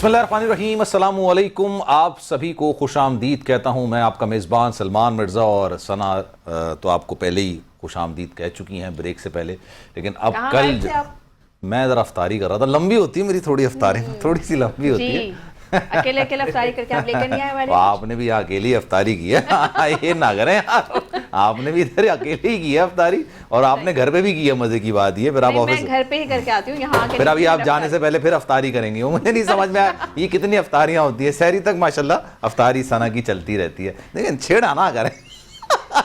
बिस्मिल्लाहिर्रहमानिर्रहीम, अस्सलामु अलैकुम। आप सभी को खुश आमदीद कहता हूँ। मैं आपका मेज़बान सलमान मिर्ज़ा, और सना तो आपको पहले ही खुश आमदीद कह चुकी हैं ब्रेक से पहले, लेकिन अब कल मैं ज़रा अफ्तारी कर रहा था। लंबी होती है मेरी थोड़ी अफ्तारी, थोड़ी सी लंबी होती है। अकेले अकेले अफ्तारी करके आप लेकर नहीं आए वाले? आपने भी अकेली अफ्तारी की है। ये ना करें यार, आपने भी इधर अकेले ही की है अफ्तारी, और आपने घर पे भी की है। मजे की बात ये, फिर आप ऑफिस घर पे ही करके आती हूँ यहाँ, फिर अभी आप जाने से पहले फिर अफ्तारी करेंगी। मुझे नहीं समझ में आया ये कितनी अफ्तारियां होती है। सहरी तक माशाल्लाह अफ्तारी सना की चलती रहती है, लेकिन छेड़ा ना करें।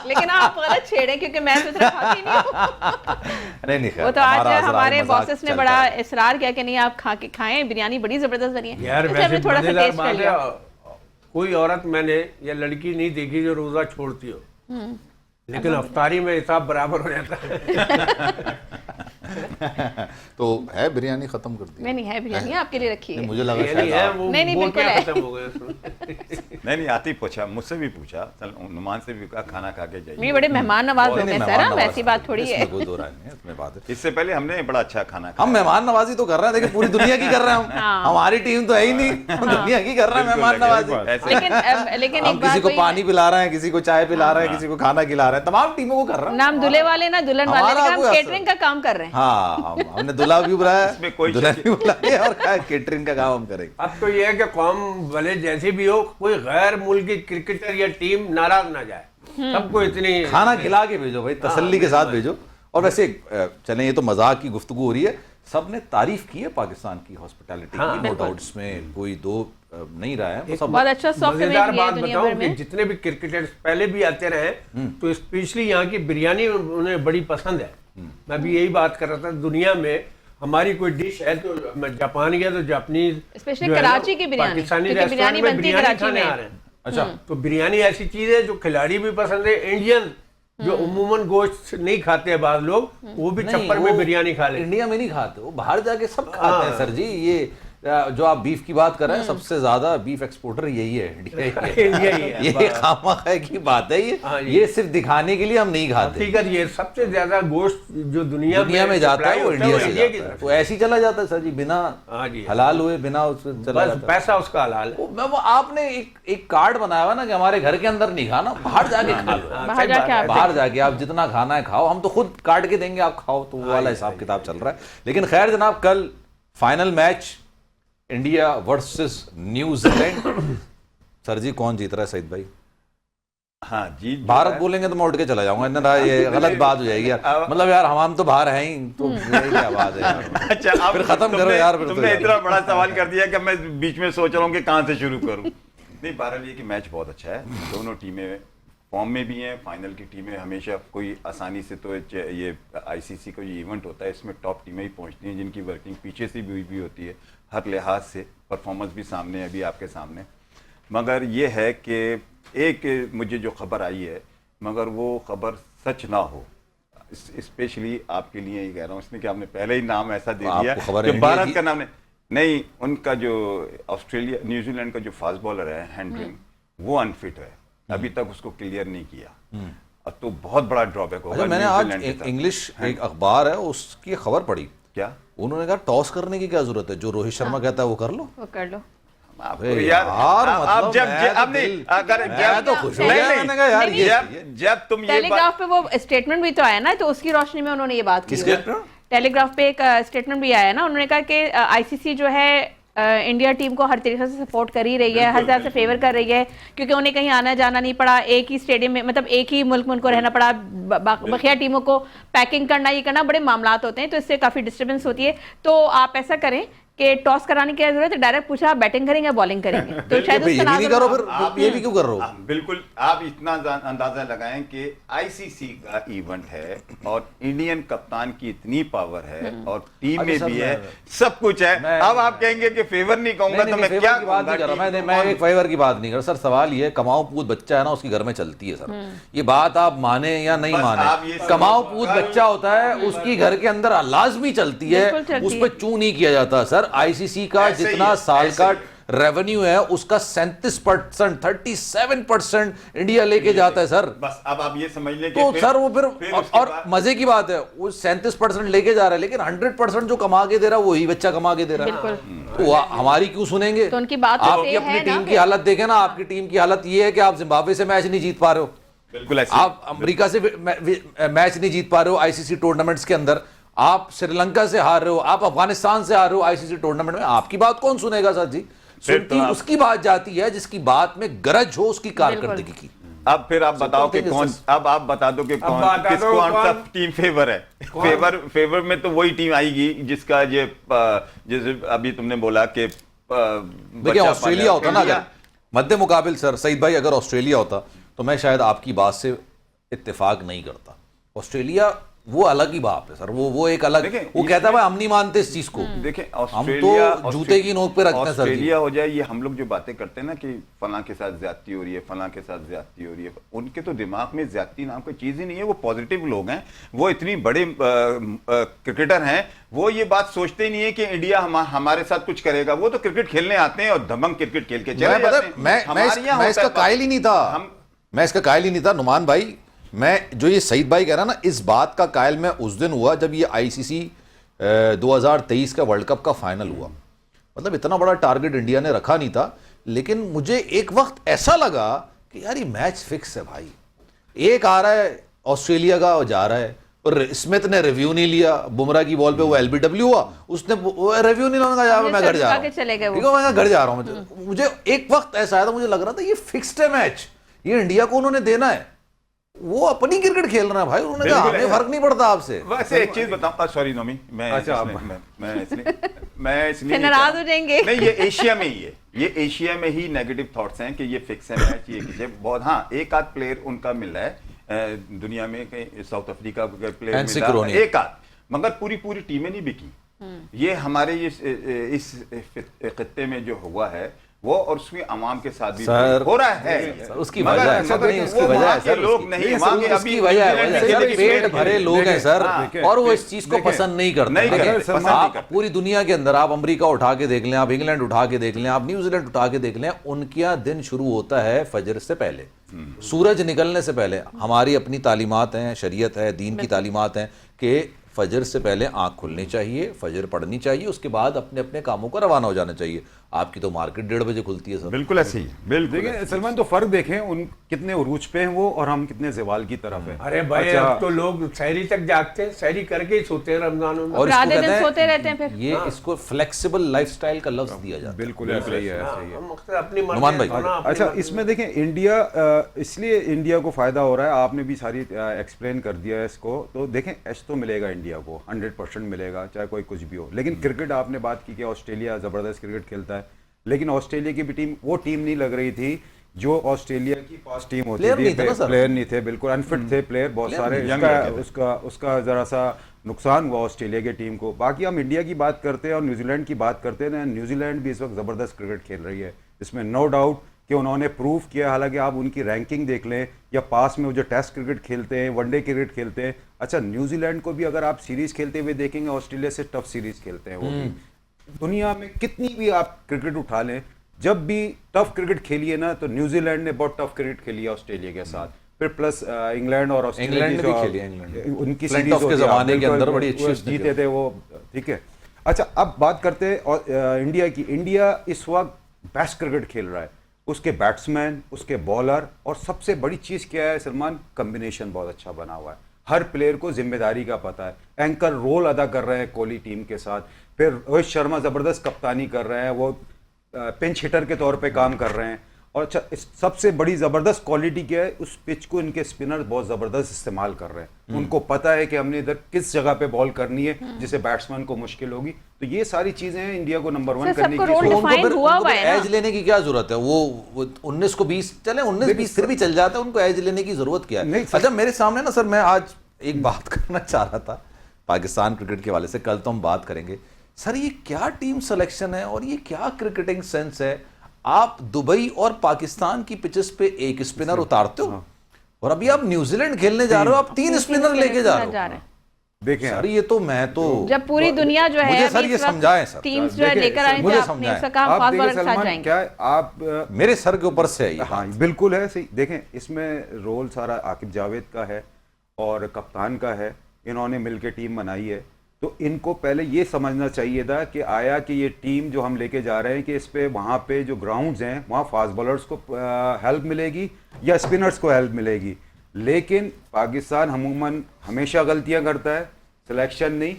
लेकिन आप गलत छेड़े, क्योंकि मैं तो इतना खाती नहीं हूँ। नहीं वो तो आज हमारे बॉसेस ने बड़ा इसरार किया कि नहीं आप खाएं, बिरयानी बड़ी जबरदस्त बनी है। यार वैसे थोड़ा सा टेस्ट कर लिया। कोई औरत मैंने या लड़की नहीं देखी जो रोजा छोड़ती हो, लेकिन अफ्तारी में हिसाब बराबर हो जाता है। तो है बिरयानी खत्म कर दी? नहीं है, बिरयानी आपके लिए रखी है। मुझे लगा नहीं बिल्कुल खत्म हो गए। नहीं आती पूछा, मुझसे भी पूछा, नुमान से भी कहा खाना खा के जाइए। ये बड़े मेहमान नवाज लोग हैं सर, हम ऐसी बात थोड़ी है। कोई दो राय नहीं है, इसमें बात है। इससे पहले हमने बड़ा अच्छा खाना खाया। हम मेहमान नवाजी तो कर रहे हैं, देखिए पूरी दुनिया की कर रहे हैं हम। हमारी टीम तो है ही नहीं, दुनिया की कर रहे हैं मेहमान नवाजी। लेकिन हम किसी को पानी पिला रहे हैं, किसी को चाय पिला रहे हैं, किसी को खाना खिला रहे हैं, तमाम टीमों को कर रहे हैं। नाम दूल्हे वाले ना दुल्हन वाले, हम केटरिंग का काम कर रहे हैं। हाँ, हमने दूल्हा भी बुलाया, इसमें कोई दुल्हन भी बुलाई है, और केटरिंग का काम हम करेंगे। अब तो ये है कि कौम भले जैसी भी हो, कोई गैर मुल्की क्रिकेटर या टीम नाराज ना जाए। सबको इतनी खाना खिला के भेजो भाई, तसल्ली के साथ भेजो। और वैसे चलें, ये तो मजाक की गुफ्तगू हो रही है, सबने तारीफ की है पाकिस्तान की हॉस्पिटैलिटी की, नो डाउट, इसमें कोई दो नहीं रहा है। सब बहुत अच्छा सॉफ्ट इमेज मजेदार दिया बात दुनिया बताऊं भर कि में। जितने भी क्रिकेटर्स पहले भी आते रहे, तो स्पेशली यहाँ की बिरयानी उन्हें बड़ी पसंद है। मैं भी यही बात कर रहा था, दुनिया में हमारी कोई डिश है तो मैं जापान गया तो जापानीज, स्पेशली कराची की बिरयानी, पाकिस्तानी क्योंकि बिरयानी बनती है कराची खाने में। आ रहे हैं। अच्छा, तो बिरयानी ऐसी चीज है जो खिलाड़ी भी पसंद है, इंडियन जो उम्मूमन गोश्त नहीं खाते हैं बाज लोग, वो भी छप्पर में बिरयानी खा लेते। इंडिया में नहीं खाते, वो बाहर जाके सब खाते हैं सर जी। ये जो आप बीफ की बात कर रहे हैं, सबसे ज्यादा बीफ एक्सपोर्टर यही है, इंडिया ही है। ये खामखा की बात है। ये सिर्फ दिखाने के लिए हम नहीं खाते। हकीकत ये सबसे ज्यादा गोश्त जो दुनिया में जाता है वो इंडिया से की जाता है। वो ऐसे ही चला जाता है सर जी, बिना हलाल हुए, बिना उससे चला जाता है। पैसा उसका हलाल है। वो आपने एक कार्ड बनाया हुआ ना कि हमारे घर के अंदर नहीं खाना, बाहर जाके खा लो। बाहर जाके आप जितना खाना है खाओ, हम तो खुद काट के देंगे, आप खाओ। तो वो वाला हिसाब किताब चल रहा है। लेकिन खैर जनाब, कल final match India versus New Zealand. Sir ji कौन जीत रहा है सईद भाई? हाँ जी, भारत बोलेंगे तो मैं उठ के चला जाऊंगा, इतना ये गलत बात हो जाएगी यार। मतलब यार हम तो बाहर हैं ही, तो ये क्या बात है यार। अच्छा, अब फिर खत्म करो यार। फिर तुमने इतना बड़ा सवाल कर दिया कि मैं बीच में सोच रहा हूँ कि कहाँ से शुरू करूँ। नहीं, बहरहाल ये कि मैच बहुत अच्छा है, दोनों टीमें फॉर्म में भी हैं। फाइनल की टीमें हमेशा कोई आसानी से, तो ये आईसीसी का ये इवेंट होता है, इसमें टॉप टीमें ही पहुंचती हैं जिनकी वर्किंग पीछे से भी होती है, हर लिहाज से परफॉर्मेंस भी सामने है अभी आपके सामने। मगर ये है कि एक मुझे जो खबर आई है, मगर वो खबर सच ना हो, स्पेशली आपके लिए ही कह रहा हूँ, इसमें कि आपने पहले ही नाम ऐसा दे दिया कि भारत का नाम नहीं, उनका जो ऑस्ट्रेलिया न्यूजीलैंड का जो फास्ट बॉलर है हैंड्रिंग, वो अनफिट है, अभी तक उसको क्लियर नहीं किया। अब तो बहुत बड़ा ड्रॉबैक होगा। मैंने आज इंग्लिश एक अखबार है उसकी खबर पढ़ी, क्या उन्होंने कहा टॉस करने की क्या जरूरत है, जो रोहित शर्मा कहता है वो कर लो, वो कर लो। यार अब जब तुम ये टेलीग्राफ पे वो स्टेटमेंट भी तो आया ना, तो उसकी रोशनी में उन्होंने ये बात की। टेलीग्राफ पे एक स्टेटमेंट भी आया ना, उन्होंने कहा कि आईसीसी जो है इंडिया टीम को हर तरीके से सपोर्ट कर ही रही है, हर तरह से फेवर कर रही है, क्योंकि उन्हें कहीं आना जाना नहीं पड़ा, एक ही स्टेडियम में, मतलब एक ही मुल्क में उनको रहना पड़ा। बखिया टीमों को पैकिंग करना, ये करना बड़े मामलात होते हैं, तो इससे काफ़ी डिस्टर्बेंस होती है। तो आप ऐसा करें कि टॉस कराने की जरूरत है, डायरेक्ट पूछा आप बैटिंग करेंगे या बॉलिंग करेंगे, तो शायद ये भी नहीं करो, फिर ये भी क्यों कर रहे हो? बिल्कुल, आप इतना अंदाजा लगाएं कि आईसीसी का इवेंट है और इंडियन कप्तान की इतनी पावर है और टीम में भी है, सब कुछ है। अब आप कहेंगे कि फेवर नहीं कहूंगा तो मैं क्या बात नहीं कर रहा, मैं एक फेवर की बात नहीं कर रहा सर। सवाल ये, कमाओ पूत बच्चा है ना, उसकी घर में चलती है सर। ये बात आप माने या नहीं माने, कमाओ पूत बच्चा होता है, उसकी घर के अंदर लाजमी चलती है, उस पर चू नहीं किया जाता सर। आईसीसी का जितना साल का रेवेन्यू है उसका 37%, 37% इंडिया लेके जाता है सर। बस अब आप ये समझ लें कि तो सर वो फिर उसके और बाद- मजे की बात है वो 37% लेके जा रहा है, लेकिन 100% जो कमा के दे रहा है वही बच्चा कमा के दे रहा है। बिल्कुल। तो हमारी क्यों सुनेंगे? तो उनकी बात तो आपकी ये अपनी है ना टीम की कि- हालत देखें ना, आपकी टीम की हालत ये है कि आप जिम्बाब्वे से मैच नहीं जीत पा रहे हो, बिल्कुल ऐसे आप अमेरिका से मैच नहीं जीत पा रहे हो आईसीसी टूर्नामेंट्स के अंदर, आप श्रीलंका से हार रहे हो, आप अफगानिस्तान से हार रहे हो आईसीसी टूर्नामेंट में। आपकी बात कौन सुनेगा सर जी? फिर तो सुनती आप- उसकी बात जाती है जिसकी बात में गरज हो उसकी कारकर्दगी की। अब फिर आप बताओ कि thing is कौन, this. अब आप बता दो कि कौन बता दो किसको कौन सा कौन- टीम फेवर है। फेवर में तो वही टीम आएगी जिसका ये जैसे अभी तुमने बोला कि देखिए ऑस्ट्रेलिया होता ना, अगर मध्य मुकाबिल सर सईद भाई, अगर ऑस्ट्रेलिया होता तो मैं शायद आपकी बात से इत्तेफाक नहीं करता। ऑस्ट्रेलिया वो अलग ही बात है सर, वो एक अलग, देखिए, वो कहता है भाई हम नहीं मानते इस चीज को। देखिए हम तो जूते की नोक पे रखते हैं सर जी। ऑस्ट्रेलिया हो जाए, ये हम लोग जो बातें करते हैं ना कि फलां के साथ ज्यादती हो रही है, फलां के साथ ज्यादती हो रही है, उनके तो दिमाग में ज्यादती नाम कोई चीज ही नहीं है। वो पॉजिटिव लोग हैं, वो इतनी बड़े क्रिकेटर हैं, वो ये बात सोचते ही नहीं है कि इंडिया हमारे साथ कुछ करेगा। वो तो क्रिकेट खेलने आते हैं और दबंग क्रिकेट खेल के चले जाते हैं। हमारे यहाँ मैं होता इसका है कायल ही नहीं था, मैं इसका कायल ही नहीं था नुमान भाई। मैं जो ये सईद भाई कह रहा ना, इस बात का कायल मैं उस दिन हुआ जब ये आईसीसी 2023 का वर्ल्ड कप का फाइनल हुआ। मतलब इतना बड़ा टारगेट इंडिया ने रखा नहीं था, लेकिन मुझे एक वक्त ऐसा लगा कि यार ये मैच फिक्स है भाई। एक आ रहा है ऑस्ट्रेलिया का, जा रहा है, और स्मिथ ने रिव्यू नहीं लिया बुमराह की बॉल पे, वो एलबीडब्ल्यू हुआ, उसने रिव्यू नहीं लिया, यार मैं घर जा रहा हूं, चले गए वो। ठीक है मैं घर जा रहा हूं। मुझे एक वक्त ऐसा आया था, मुझे लग रहा था ये फिक्स्ड है मैच, ये इंडिया को उन्होंने देना है, वो अपनी क्रिकेट खेल रहा है भाई। उन्होंने कहा हमें फर्क नहीं पड़ता आपसे। वैसे एक चीज बताऊं, सॉरी नोमी, मैं इसलिए नाराज हो जाएंगे। नहीं, ये एशिया में ही है, ये एशिया में ही नेगेटिव थॉट्स हैं कि ये फिक्स है मैच, ये बहुत, हाँ एक आध प्लेयर उनका मिल रहा है दुनिया में, कहीं साउथ अफ्रीका का प्लेयर मिला है एक आध, मगर पूरी टीमें नहीं बिकी। ये हमारे इस खित्ते में जो हुआ है वो, और उसमें अवाम के साथ भी हो रहा है। उसकी वजह है सर, नहीं उसकी वजह है सर, लोग नहीं, वहां के अभी वजह है पेट भरे लोग हैं सर, और वो इस चीज को पसंद नहीं करते। आप पूरी दुनिया के अंदर आप अमेरिका उठा के देख लें, आप इंग्लैंड उठा के देख लें, आप न्यूजीलैंड उठा के देख लें, उनका दिन शुरू होता है फजर से पहले, सूरज निकलने से पहले। हमारी अपनी तालीमात हैं, शरीयत है, दीन की तालीमात हैं कि फजर से पहले आंख खुलनी चाहिए, फजर पढ़नी चाहिए, उसके बाद अपने अपने कामों को रवाना हो जाना चाहिए। आपकी तो मार्केट 1:30 बजे खुलती है सर। बिल्कुल ऐसे ही, बिल्कुल। देखिए सलमान, तो फर्क देखें उन कितने उरूज पे हैं वो, और हम कितने ज़वाल की तरफ हैं। अरे भाई अब तो लोग सहरी तक जागते हैं, सहरी करके ही सोते हैं रमजानों में। और इसको आधे दिन कहते हैं, सोते रहते हैं फिर। ये इसको फ्लेक्सिबल लाइफस्टाइल का लफ्ज दिया जाता है। बिल्कुल ऐसा ही है, ऐसा ही है। हम मकसद अपनी मर्जी नुमान भाई, है, सोना अपनी अच्छा, मर्जी। इसमें देखें इंडिया, इसलिए इंडिया को फायदा हो रहा है, आपने भी सारी एक्सप्लेन कर दिया है इसको। तो देखें एच तो मिलेगा इंडिया को, 100% मिलेगा, चाहे कोई कुछ भी हो। लेकिन क्रिकेट आपने बात की कि ऑस्ट्रेलिया ज़बरदस्त क्रिकेट खेलता है, लेकिन ऑस्ट्रेलिया की भी टीम वो टीम नहीं लग रही थी जो ऑस्ट्रेलिया की फास्ट टीम होती प्लेयर थी। नहीं थे ना सर। प्लेयर नहीं थे, बिल्कुल अनफिट थे प्लेयर बहुत सारे। उसका ज़रा सा नुकसान हुआ ऑस्ट्रेलिया की टीम को। बाकी हम इंडिया की बात करते हैं और न्यूजीलैंड की बात करते हैं ना, न्यूजीलैंड भी इस वक्त ज़बरदस्त क्रिकेट खेल रही है, इसमें नो डाउट कि उन्होंने प्रूव किया। हालांकि आप उनकी रैंकिंग देख लें या पास में वो जो टेस्ट क्रिकेट खेलते हैं, वनडे क्रिकेट खेलते हैं। अच्छा, न्यूजीलैंड को भी अगर आप सीरीज़ खेलते हुए देखेंगे, ऑस्ट्रेलिया से टफ सीरीज़ खेलते हैं वो भी। दुनिया में कितनी भी आप क्रिकेट उठा लें, जब भी टफ क्रिकेट खेली है ना, तो न्यूजीलैंड ने बहुत टफ क्रिकेट खेली है ऑस्ट्रेलिया के साथ। फिर प्लस इंग्लैंड और ऑस्ट्रेलिया इंग्लैंड की भी जो खेली है, इंग्लैंड उनकी फ्लिंट सीरीज ऑफ के ज़माने के अंदर बड़ी अच्छी जीते थे वो, ठीक है। अच्छा, अब बात करते हैं इंडिया की। इंडिया इस वक्त बेस्ट क्रिकेट खेल रहा है, उसके बैट्समैन, उसके बॉलर, और सबसे बड़ी चीज़ क्या है सलमान, कम्बिनेशन बहुत अच्छा बना हुआ है। हर प्लेयर को जिम्मेदारी का पता है, एंकर रोल अदा कर रहे हैं कोहली टीम के साथ। फिर रोहित शर्मा ज़बरदस्त कप्तानी कर रहे हैं, वो पिंच हिटर के तौर पे काम कर रहे हैं। और अच्छा, सबसे बड़ी ज़बरदस्त क्वालिटी क्या है, उस पिच को इनके स्पिनर बहुत ज़बरदस्त इस्तेमाल कर रहे हैं। उनको पता है कि हमने इधर किस जगह पे बॉल करनी है जिससे बैट्समैन को मुश्किल होगी। तो ये सारी चीज़ें हैं इंडिया को नंबर 1 करने की। उनको एज लेने की क्या जरूरत है? वो 19 को 20 चले, 19-20 फिर भी चल जाता है, उनको एज लेने की जरूरत क्या है? अच्छा, मेरे सामने ना सर, मैं आज एक बात करना चाह रहा था पाकिस्तान क्रिकेट के वाले से, कल तो हम बात करेंगे सर। ये क्या टीम सिलेक्शन है और ये क्या क्रिकेटिंग सेंस है? आप दुबई और पाकिस्तान की पिचेस पे एक स्पिनर उतारते हो, और अभी आप न्यूजीलैंड खेलने जा रहे हो, आप 3 स्पिनर लेके जा रहे हो। देखें सर ये तो मैं तो जब पूरी दुनिया जो है मुझे सर ये समझाएं सर, टीम्स जो है देखिए, लेकर आए थे, मुझे आपने समझाएं। उसका काम आप फास्ट देखिए बॉलर के साथ सलमान, जाएंगे। क्या है आप मेरे सर के ऊपर से है ये हाँ बात। बिल्कुल है सही। देखें इसमें रोल सारा आकिब जावेद का है और कप्तान का है, इन्होंने मिलकर टीम बनाई है। तो इनको पहले ये समझना चाहिए था कि आया कि ये टीम जो हम लेके जा रहे हैं कि इस पे वहाँ पे जो ग्राउंड्स हैं वहाँ फास्ट बॉलर्स को हेल्प मिलेगी या स्पिनर्स को हेल्प मिलेगी। लेकिन पाकिस्तान अमूमन हमेशा गलतियां करता है, सिलेक्शन नहीं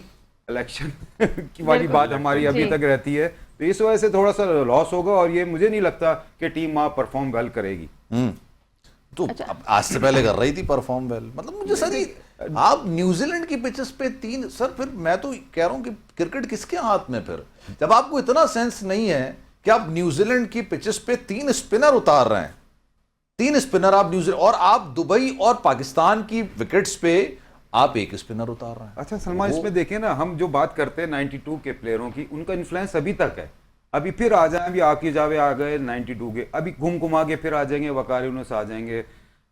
इलेक्शन की वाली बिल्कुल। बात हमारी अभी जी। तक रहती है। तो इस वजह से थोड़ा सा लॉस होगा और ये मुझे नहीं लगता कि टीम वहाँ परफॉर्म वेल करेगी। तो अब आज से पहले कर रही थी परफॉर्म वेल, मतलब मुझे सर ये आप न्यूजीलैंड की पिचेस पे 3 सर, फिर मैं तो कह रहा हूं कि क्रिकेट किसके हाथ में फिर, जब आपको इतना सेंस नहीं है कि आप न्यूजीलैंड की पिचेस पे 3 स्पिनर उतार रहे हैं, 3 स्पिनर आप न्यूजीलैंड, और आप दुबई और पाकिस्तान की विकेट्स पे आप 1 स्पिनर उतार रहे हैं। अच्छा सलमान, इसमें देखें ना, हम जो बात करते हैं 92 के प्लेयरों की, उनका इन्फ्लुएंस अभी तक है। अभी फिर आ जाए, अभी आकिब जावेद आ गए 92 के, अभी घूम घुमा के फिर आ जाएंगे, वकार यूनुस आ जाएंगे,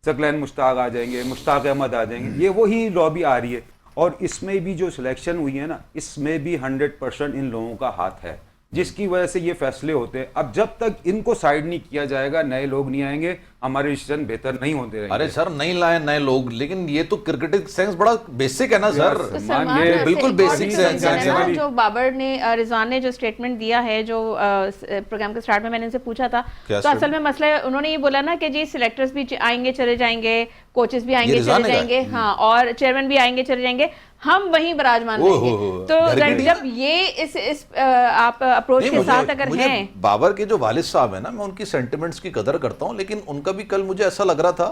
सकलैन मुश्ताक आ जाएंगे, मुश्ताक अहमद आ जाएंगे, ये वही लॉबी आ रही है। और इसमें भी जो सिलेक्शन हुई है ना, इसमें भी 100% इन लोगों का हाथ है, जिसकी वजह से ये फैसले होते हैं। अब जब तक इनको साइड नहीं किया जाएगा, नए लोग नहीं आएंगे, हमारे डिसीजन बेहतर नहीं होते रहेंगे। अरे सर नहीं लाए नए लोग, लेकिन ये तो क्रिकेटिक सेंस बड़ा बेसिक है ना सर। तो सलमान, सलमान, ये से बिल्कुल एक और basic चीज़ sense है है ना, हमारी। जो बाबर ने रिजवान ने जो स्टेटमेंट दिया है, जो प्रोग्राम के स्टार्ट में मैंने इनसे पूछा था, क्या तो असल में मसला है, उन्होंने ये बोला ना कि जी सिलेक्टर्स भी आएंगे चले जाएंगे, कोचेस भी आएंगे रिजवान चले ने जाएंगे, हाँ, और चेयरमैन भी आएंगे चले जाएंगे, हम वहीं विराजमान ओह, रहेंगे। ओह, तो घर की जब ये इस आप अप्रोच नहीं, के साथ अगर मुझे हैं, बाबर के जो वालिद साहब है ना, मैं उनकी सेंटिमेंट्स की कदर करता हूं, लेकिन उनका भी कल मुझे ऐसा लग रहा था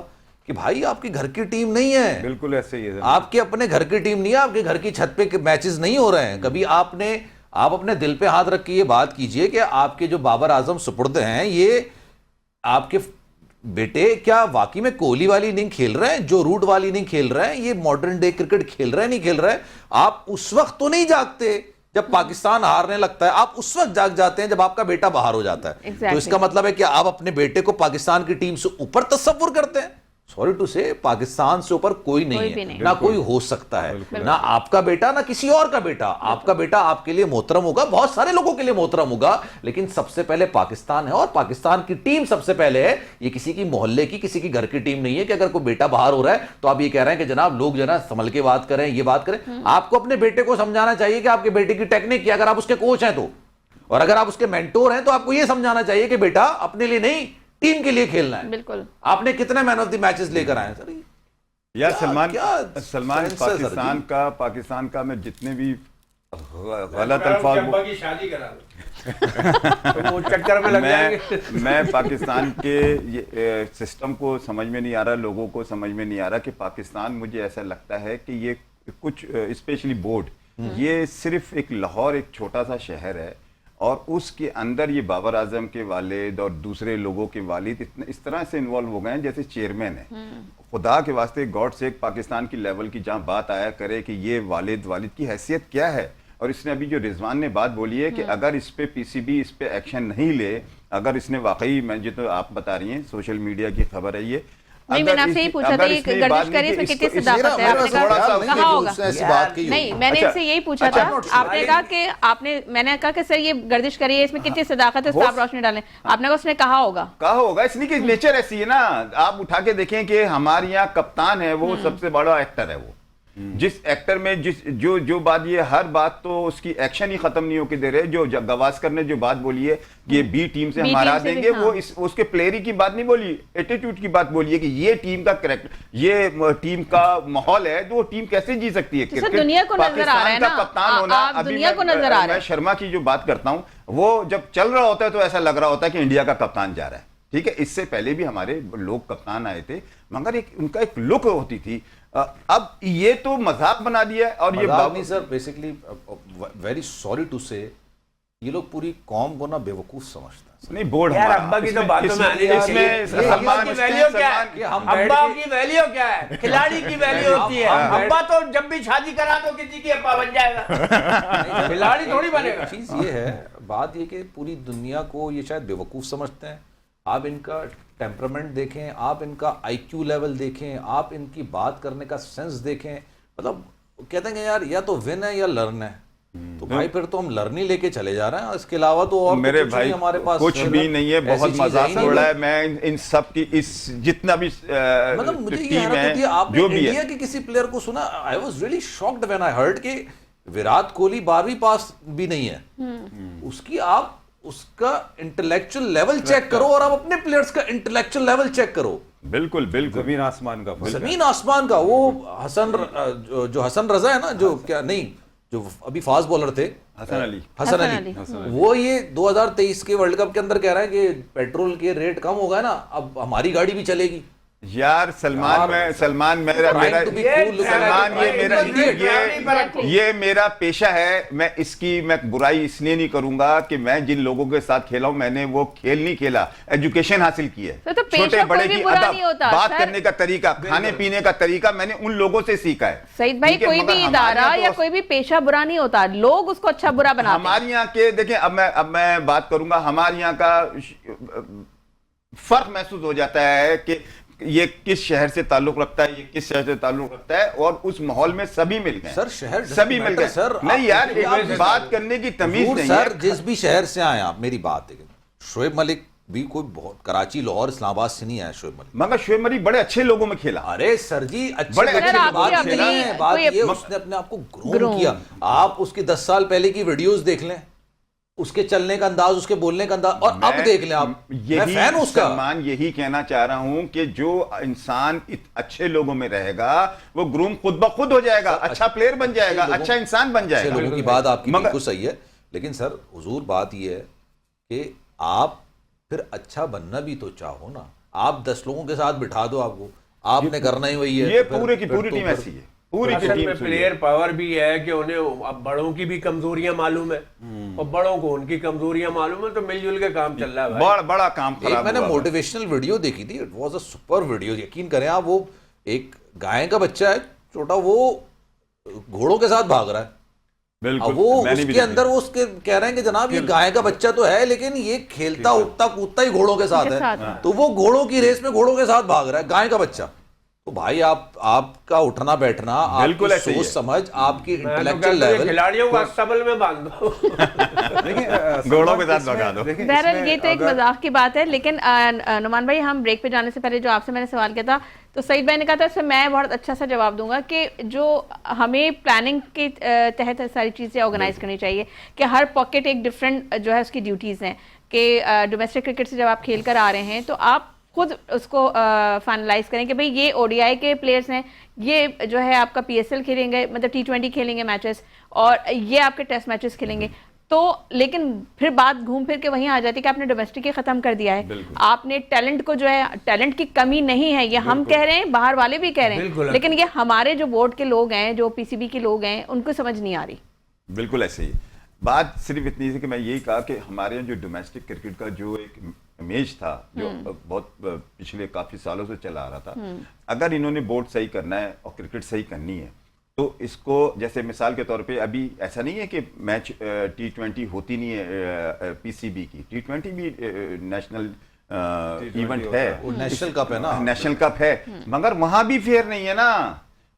कि भाई आपकी घर की टीम नहीं है, बिल्कुल ऐसे ही है। आपके अपने घर की टीम नहीं है, आपके घर की छत पे मैचेस नहीं हो रहे हैं। कभी आप अपने दिल पे हाथ रख के ये बात कीजिए कि आपके जो बाबर आजम सुपुर्द हैं, ये आपके बेटे क्या वाकई में कोहली वाली इनिंग खेल रहे हैं, जो रूट वाली इनिंग खेल रहे हैं, ये मॉडर्न डे क्रिकेट खेल रहे हैं, नहीं खेल रहे हैं। आप उस वक्त तो नहीं जागते जब पाकिस्तान हारने लगता है, आप उस वक्त जाग जाते हैं जब आपका बेटा बाहर हो जाता है। Exactly. तो इसका मतलब है कि आप अपने बेटे को पाकिस्तान की टीम से ऊपर तस्वुर करते हैं। सॉरी टू से, पाकिस्तान से ऊपर कोई नहीं कोई है, भी नहीं। ना कोई हो सकता है, ना आपका बेटा ना किसी और का बेटा। आपका बेटा आपके लिए मोहतरम होगा, बहुत सारे लोगों के लिए मोहतरम होगा, लेकिन सबसे पहले पाकिस्तान है और पाकिस्तान की टीम सबसे पहले है। ये किसी की मोहल्ले की, किसी की घर की टीम नहीं है कि अगर कोई बेटा बाहर हो रहा है तो आप ये कह रहे हैं कि जनाब लोग जना संभल के बात करें, ये बात करें। आपको अपने बेटे को समझाना चाहिए कि आपके बेटे की टेक्निक क्या, अगर आप उसके कोच हैं तो, और अगर आप उसके मेंटोर हैं तो आपको ये समझाना चाहिए कि बेटा अपने लिए नहीं टीम के लिए खेलना है। बिल्कुल। आपने कितने मैन ऑफ द मैचेस लेकर आए सर? यार क्या सलमान सेंस है सर जी? पाकिस्तान का मैं जितने भी गलत अल्फाज चंपा की शादी करा दो तो वो चक्कर में लग जाएंगे। मैं पाकिस्तान के ये सिस्टम को समझ में नहीं आ रहा, लोगों को समझ में नहीं आ रहा कि पाकिस्तान, मुझे ऐसा लगता है कि ये कुछ स्पेशली बोर्ड, ये सिर्फ एक लाहौर एक छोटा सा शहर है और उसके अंदर ये बाबर आजम के वालिद और दूसरे लोगों के वालिद इतने इस तरह से इन्वॉल्व हो गए हैं जैसे चेयरमैन है। खुदा के वास्ते, गॉड से पाकिस्तान की लेवल की जहाँ बात आया करे कि ये वालिद की हैसियत क्या है। और इसने अभी जो रिजवान ने बात बोली है कि अगर इस पे पीसीबी इस पे एक्शन नहीं ले, अगर इसने वाकई, मैं जो तो आप बता रही हैं सोशल मीडिया की खबर है ये, नहीं, मैंने आपसे यही पूछा था, ये गर्दिश करी, इसमें कितनी सदाकत है, आपने कहा होगा। ऐसी बात की नहीं, मैंने इनसे यही पूछा था, आपने कहा कि मैंने कहा कि सर ये गर्दिश करी है, इसमें कितनी सदाकत है, इस पर आप रोशनी डालें। आपने कहा उसने कहा होगा इसलिए कि नेचर ऐसी है ना। आप उठा के देखें कि हमारे यहाँ कप्तान है, वो सबसे बड़ा एक्टर है। वो जिस एक्टर में जो बात, ये हर बात तो उसकी एक्शन ही खत्म नहीं होके दे रहे। जो गवास्कर ने जो बात बोली है कि ये बी टीम से हम हरा देंगे, वो उसके प्लेयर की बात नहीं बोली, एटीट्यूड की बात बोली है कि ये टीम का करेक्ट, ये टीम का माहौल है, तो वो टीम कैसे जी सकती है। क्रिकेट दुनिया को नजर आ रहा है ना, कप्तान होना, दुनिया को नजर आ रहा है। शर्मा की जो बात करता हूं, वो जब चल रहा होता है तो ऐसा लग रहा होता है कि इंडिया का कप्तान जा रहा है। ठीक है, इससे पहले भी हमारे लोग कप्तान आए थे, मगर उनका एक लुक होती थी। अब ये तो मजाक बना दिया है। और ये नहीं sir, basically very sorry to say, ये लोग पूरी कौम को ना बेवकूफ समझते हैं। नहीं, बोर्ड यार अब्बा की तो बातों में आने दे। अब्बा की वैल्यू क्या है? अब्बा की वैल्यू क्या है? खिलाड़ी की वैल्यू होती है। अब्बा तो जब भी शादी करा तो किसी की अब्बा बन जाएगा, खिलाड़ी थोड़ी बनेगा। चीज ये है, बात ये कि पूरी दुनिया को ये शायद बेवकूफ समझते हैं। आप इनका टेम्परामेंट देखें, आप इनका आईक्यू लेवल देखें, आप इनकी बात करने का सेंस देखें, मतलब कहते हैं कि यार या तो विन है या लर्न है, तो भाई फिर तो हम लर्न ही लेके चले जा रहे हैं, इसके अलावा तो और मेरे कुछ भाई नहीं हमारे पास, कुछ भी नहीं है, बहुत मजाक हो रहा है। मैं इन सब की इस जितना भी मतलब मुझे ये टीम हैरत होती है, है आपने जो भी इंडिया है, के किसी प्लेयर को सुना? I was really shocked when I heard कि विराट कोहली 12वीं पास भी नहीं है, उसकी आप उसका इंटेलेक्चुअल लेवल चेक करो और आप अपने प्लेयर्स का इंटेलेक्चुअल लेवल चेक करो। बिल्कुल बिल्कुल जमीन आसमान का फर्क है। जमीन आसमान का। वो जो हसन रजा है ना, जो क्या नहीं, जो अभी फास्ट बॉलर थे, हसन अली, हसन अली, वो ये 2023 के वर्ल्ड कप के अंदर कह रहा है कि पेट्रोल के रेट कम हो गए ना, अब हमारी गाड़ी भी चलेगी। यार सलमान मेरा ये मेरा पेशा है। मैं बुराई इसलिए नहीं करूंगा कि मैं जिन लोगों के साथ खेला हूं, मैंने वो खेल नहीं खेला, एजुकेशन हासिल की है। तो छोटे बड़े की अदब, बात सर, करने का तरीका, खाने पीने का तरीका मैंने उन लोगों से सीखा है। सईद भाई, कोई भी इदारा या कोई भी पेशा बुरा नहीं होता, लोग उसको अच्छा बुरा बनाते हैं। हमारे यहाँ के देखें, अब मैं बात करूंगा, हमारे यहाँ का फर्क महसूस हो जाता है कि ये किस शहर से ताल्लुक रखता है, ये किस शहर से ताल्लुक रखता है, और उस माहौल में सभी मिल गए सर। शहर सभी मिल गए सर, नहीं यार, बात करने की तमीज नहीं सर, है। जिस भी शहर से आए आप, मेरी बात देखिए, शोएब मलिक भी कोई बहुत कराची, लाहौर, इस्लामाबाद से नहीं आया शोएब मलिक, मगर शोएब मलिक बड़े अच्छे लोगों में खेला। अरे सर जी, अच्छे बड़े अच्छे बात अपनी- ये नहीं है, बात ये उसने अपने आप को ग्रूम किया। आप उसकी 10 साल पहले की वीडियोस देख लें, उसके चलने का अंदाज, उसके बोलने का अंदाज, और अब देख लें आप, मैं फैन हूं उसका। सलमान, यही कहना चाह रहा हूं कि जो इंसान अच्छे लोगों में रहेगा वो ग्रूम खुद ब खुद हो जाएगा, अच्छा प्लेयर बन जाएगा, अच्छा इंसान बन जाएगा। लोगों की बात आपकी बिल्कुल सही है, लेकिन सर हुजूर बात ये है कि आप फिर अच्छा बनना भी तो चाहो ना। आप 10 लोगों के साथ बिठा दो, आपको आपने करना ही वही है। ये पूरी की पूरी टीम ऐसी है, पूरी की टीम प्लेयर पावर भी है कि उन्हें अब बड़ों की भी कमजोरियां मालूम है और बड़ों को उनकी कमजोरियां मालूम है, तो मिलजुल के काम चल रहा है भाई। बड़ा काम खराब। मैंने मोटिवेशनल वीडियो देखी थी, it was a super video, यकीन करें आप। वो एक गाय का बच्चा है छोटा, वो घोड़ों के साथ भाग रहा है। बिल्कुल, वो उसके अंदर वो उसके कह रहे हैं कि जनाब ये गाय का बच्चा तो है, लेकिन ये खेलता उठता कूदता ही घोड़ों के साथ है। तो वो घोड़ों की रेस में घोड़ों के साथ भाग रहा है, गाय का बच्चा। तो भाई आपका उठना बैठना, आपकी सोच समझ, आपकी इंटेलेक्चुअल लेवल, खिलाड़ियों को अस्तबल में बांध दो, घोड़ों के साथ भगा दो। बहरहाल ये तो एक मजाक की बात है, लेकिन नुमान भाई, हम ब्रेक पे जाने से पहले जो आपसे मैंने सवाल किया था, तो सईद भाई ने कहा था, इसमें मैं बहुत अच्छा सा जवाब दूंगा कि जो हमें प्लानिंग के तहत सारी चीज़ें ऑर्गेनाइज करनी चाहिए, कि हर पॉकेट एक डिफरेंट जो है उसकी ड्यूटीज़ हैं, कि डोमेस्टिक क्रिकेट से जब आप खेल कर आ रहे हैं तो आप खुद उसको फाइनलाइज करें कि भाई ये ओडीआई के प्लेयर्स हैं, ये जो है आपका पीएसएल खेलेंगे, मतलब T20 खेलेंगे मैचेस, और ये आपके टेस्ट मैचेस खेलेंगे। तो लेकिन फिर बात घूम फिर के वहीं आ जाती है कि आपने डोमेस्टिक ही खत्म कर दिया है, आपने टैलेंट को जो है, टैलेंट की कमी नहीं है, ये हम कह रहे हैं, बाहर वाले भी कह रहे हैं, लेकिन ये हमारे जो बोर्ड के लोग हैं, जो पीसीबी के लोग हैं, उनको समझ नहीं आ रही। बिल्कुल ऐसे ही बात सिर्फ इतनी थी कि मैं यही कहा कि हमारे यहाँ जो डोमेस्टिक क्रिकेट का जो एक इमेज था, जो बहुत पिछले काफी सालों से चला आ रहा था, अगर इन्होंने बोर्ड सही करना है और क्रिकेट सही करनी है, तो इसको, जैसे मिसाल के तौर पे अभी ऐसा नहीं है कि मैच T20 होती नहीं है, पीसीबी की T20 भी नेशनल इवेंट है, नेशनल कप है ना, नेशनल कप है, मगर वहां भी फेयर नहीं है ना।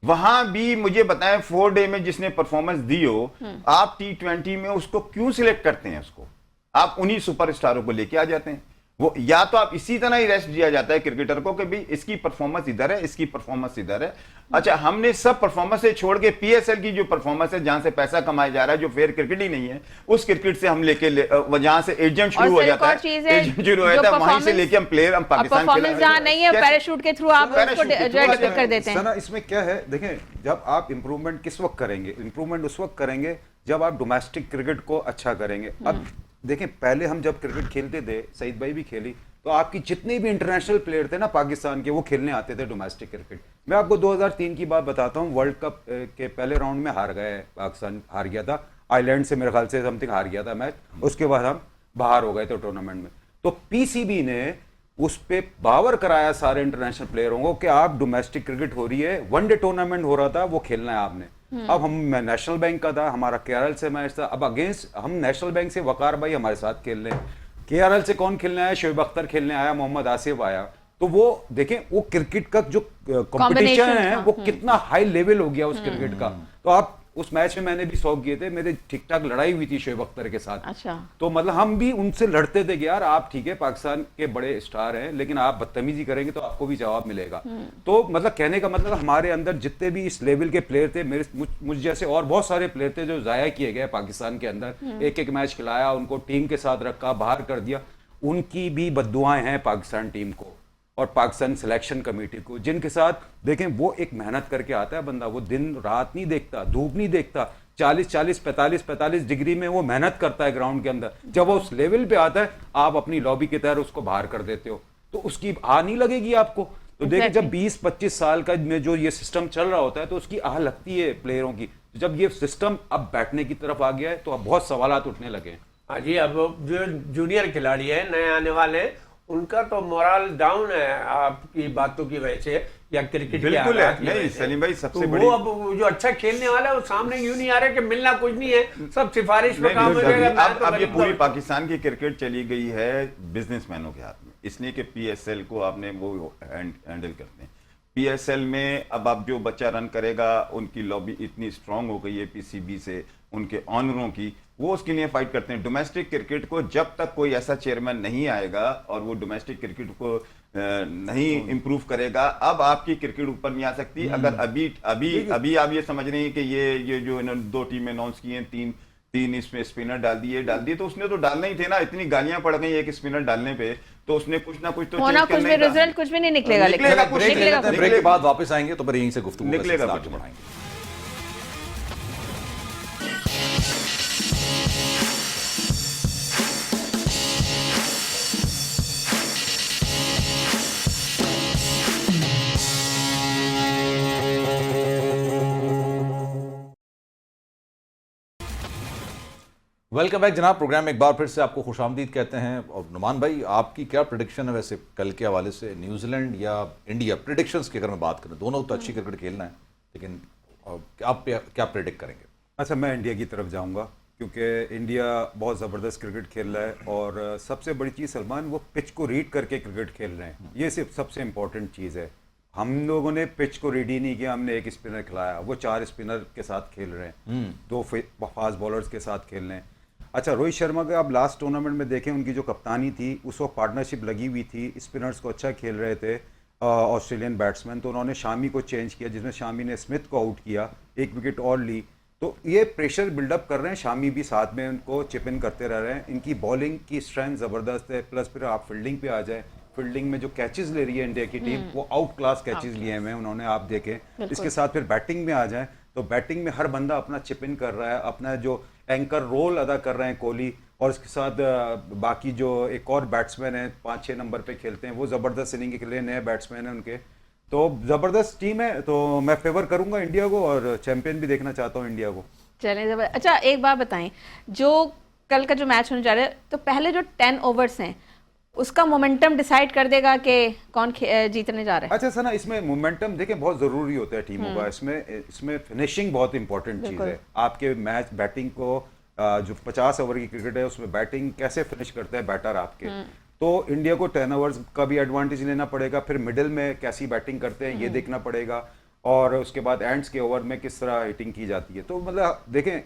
वहां भी मुझे बताएं, 4 डे में जिसने परफॉर्मेंस दी हो, आप T20 में उसको क्यों सिलेक्ट करते हैं? उसको आप उन्हीं सुपरस्टारों को लेके आ जाते हैं। वो या तो आप इसी तरह ही रेस्ट दिया जाता है क्रिकेटर को कि भाई इसकी परफॉर्मेंस इधर है, इसकी परफॉर्मेंस इधर है। अच्छा, हमने सब परफॉर्मेंस से छोड़ के पीएसएल की जो परफॉर्मेंस है, जहां से पैसा कमाया जा रहा है, जो फेयर क्रिकेट ही नहीं है, उस क्रिकेट से हम लेके जहां से एजेंट शुरू हो जाता है, एजेंट शुरू हो जाता है, वहीं से लेके हम प्लेयर, हम पाकिस्तान परफॉर्मेंस जहां नहीं है, पैराशूट के थ्रू आप उसको जो कर देते हैं। इसमें क्या है, देखें, जब आप इंप्रूवमेंट किस वक्त करेंगे? इंप्रूवमेंट उस वक्त करेंगे जब आप डोमेस्टिक क्रिकेट को अच्छा करेंगे। अब देखें, पहले हम जब क्रिकेट खेलते थे, सईद भाई भी खेली, तो आपकी जितने भी इंटरनेशनल प्लेयर थे ना पाकिस्तान के, वो खेलने आते थे डोमेस्टिक क्रिकेट। मैं आपको 2003 की बात बताता हूँ, वर्ल्ड कप के पहले राउंड में हार गए, पाकिस्तान हार गया था आयरलैंड से, मेरे ख्याल से समथिंग हार गया था मैच, उसके बाद हम बाहर हो गए थे टूर्नामेंट में। तो पीसीबी ने उस पे बावर कराया सारे इंटरनेशनल प्लेयरों को कि आप डोमेस्टिक क्रिकेट हो रही है, वनडे टूर्नामेंट हो रहा था, वो खेलना है आपने। अब हम नेशनल बैंक का था, हमारा केरल से मैच था, अब अगेंस्ट हम नेशनल बैंक से वकार भाई हमारे साथ खेल रहे हैं, केरल से कौन खेलने आया? शोएब अख्तर खेलने आया, मोहम्मद आसिफ आया, तो वो देखें वो क्रिकेट का जो कंपटीशन है वो कितना हाई लेवल हो गया उस क्रिकेट का। तो आप उस मैच में मैंने भी 100 किए थे, मेरे ठीक ठाक लड़ाई हुई थी शोएब अख्तर के साथ। अच्छा। तो मतलब हम भी उनसे लड़ते थे कि यार आप ठीक है पाकिस्तान के बड़े स्टार हैं लेकिन आप बदतमीजी करेंगे तो आपको भी जवाब मिलेगा। तो मतलब कहने का मतलब हमारे अंदर जितने भी इस लेवल के प्लेयर थे, मुझ जैसे और बहुत सारे प्लेयर थे जो जाया किए गए पाकिस्तान के अंदर, एक एक मैच खिलाया, उनको टीम के साथ रखा, बाहर कर दिया, उनकी भी बद्दुआएं हैं पाकिस्तान टीम को और पाकिस्तान सिलेक्शन कमेटी को, जिनके साथ देखें वो एक मेहनत करके आता है बंदा, वो दिन रात नहीं देखता, धूप नहीं देखता, 40-40 45-45 डिग्री में वो मेहनत करता है ग्राउंड के अंदर। जब वो उस लेवल पे आता है आप अपनी लॉबी के तहत उसको बाहर कर देते हो तो उसकी आह नहीं लगेगी आपको। तो देखिए जब 20-25 साल का में जो ये सिस्टम चल रहा होता है तो उसकी आह लगती है प्लेयरों की। जब ये सिस्टम अब बैठने की तरफ आ गया है तो अब बहुत सवालात उठने लगे हैं। हाँ जी, अब जो जूनियर खिलाड़ी है नए आने वाले हैं उनका तो मोरल डाउन है आपकी बातों की वजह से या क्रिकेट बिल्कुल है। नहीं सलीम भाई सबसे बड़ी वो अब जो अच्छा खेलने वाला है वो सामने यूं नहीं आ रहा कि मिलना कुछ नहीं है, सब सिफारिश पे काम हो जाएगा। अब ये पूरी पाकिस्तान की क्रिकेट चली गई है बिजनेसमैनों के हाथ में, इसलिए कि पीएसएल को आपने वो हैंडल करते हैं। पीएसएल में अब आप जो बच्चा रन करेगा उनकी लॉबी इतनी स्ट्रांग हो गई है पीसीबी से, उनके ऑनरों की, वो उसके लिए फाइट करते हैं। डोमेस्टिक क्रिकेट को जब तक कोई ऐसा चेयरमैन नहीं आएगा और वो डोमेस्टिक क्रिकेट को नहीं इंप्रूव करेगा, अब आपकी क्रिकेट ऊपर नहीं आ सकती। अगर अभी आप ये समझ रहे हैं कि ये जो इन्होंने 2 टीमें अनाउंस की हैं, तीन इसमें स्पिनर डाल दिए तो उसने तो डालना ही थे ना। इतनी गालियां पड़ गई एक स्पिनर डालने पे तो उसने कुछ ना कुछ तो होना, कुछ भी रिजल्ट कुछ भी नहीं निकलेगा। ब्रेक के बाद वापस आएंगे तो फिर यहीं से गुफ्तगू निकलेगा, आगे बढ़ाएंगे। वेलकम बैक जनाब। प्रोग्राम में एक बार फिर से आपको खुशामदीद कहते हैं। और नुमान भाई आपकी क्या प्रेडिक्शन है वैसे कल के हवाले से, न्यूजीलैंड या इंडिया? प्रेडिक्शंस की अगर मैं बात करूं, दोनों तो अच्छी क्रिकेट खेलना है लेकिन आप क्या प्रेडिक्ट करेंगे? अच्छा, मैं इंडिया की तरफ जाऊंगा क्योंकि इंडिया बहुत ज़बरदस्त क्रिकेट खेल रहा है और सबसे बड़ी चीज़ सलमान वो पिच को रीड करके क्रिकेट खेल रहे हैं। ये सिर्फ सबसे इंपॉर्टेंट चीज़ है। हम लोगों ने पिच को रीड ही नहीं किया, हमने एक स्पिनर खिलाया, वो 4 स्पिनर के साथ खेल रहे हैं, 2 फास्ट बॉलर्स के साथ खेल रहे हैं। अच्छा, रोहित शर्मा का आप लास्ट टूर्नामेंट में देखें, उनकी जो कप्तानी थी उस वक्त पार्टनरशिप लगी हुई थी, स्पिनर्स को अच्छा खेल रहे थे ऑस्ट्रेलियन बैट्समैन, तो उन्होंने शामी को चेंज किया जिसमें शामी ने स्मिथ को आउट किया, 1 विकेट और ली। तो ये प्रेशर बिल्डअप कर रहे हैं, शामी भी साथ में उनको चिप इन करते रह रहे हैं। इनकी बॉलिंग की स्ट्रेंथ ज़बरदस्त है, प्लस फिर आप फील्डिंग पे आ जाए, फील्डिंग में जो कैचेस ले रही है इंडिया की टीम वो आउट क्लास कैचेस लिए हुए हैं उन्होंने, आप देखें। इसके साथ फिर बैटिंग में आ जाए तो बैटिंग में हर बंदा अपना चिप इन कर रहा है, अपना जो एंकर रोल अदा कर रहे हैं कोहली, और इसके साथ बाकी जो एक और बैट्समैन है 5-6 नंबर पे खेलते हैं, वो ज़बरदस्त इनिंग के लिए नए बैट्समैन हैं उनके। तो ज़बरदस्त टीम है, तो मैं फेवर करूंगा इंडिया को और चैंपियन भी देखना चाहता हूँ इंडिया को। चलें जबरदस्त। अच्छा, एक बात बताएं, जो कल का जो मैच होने जा रहा है तो पहले जो 10 ओवर्स हैं उसका मोमेंटम डिसाइड कर देगा कि कौन जीतने जा रहा है। अच्छा सना, इसमें मोमेंटम देखें बहुत जरूरी होता है टीमों का। इसमें फिनिशिंग बहुत इंपॉर्टेंट चीज है। आपके मैच बैटिंग को जो 50 ओवर की क्रिकेट है उसमें बैटिंग कैसे फिनिश करता है बैटर आपके, तो इंडिया को 10 ओवर्स का भी एडवांटेज लेना पड़ेगा, फिर मिडिल में कैसी बैटिंग करते हैं ये देखना पड़ेगा, और उसके बाद एंड्स के ओवर में किस तरह हिटिंग की जाती है। तो मतलब देखें,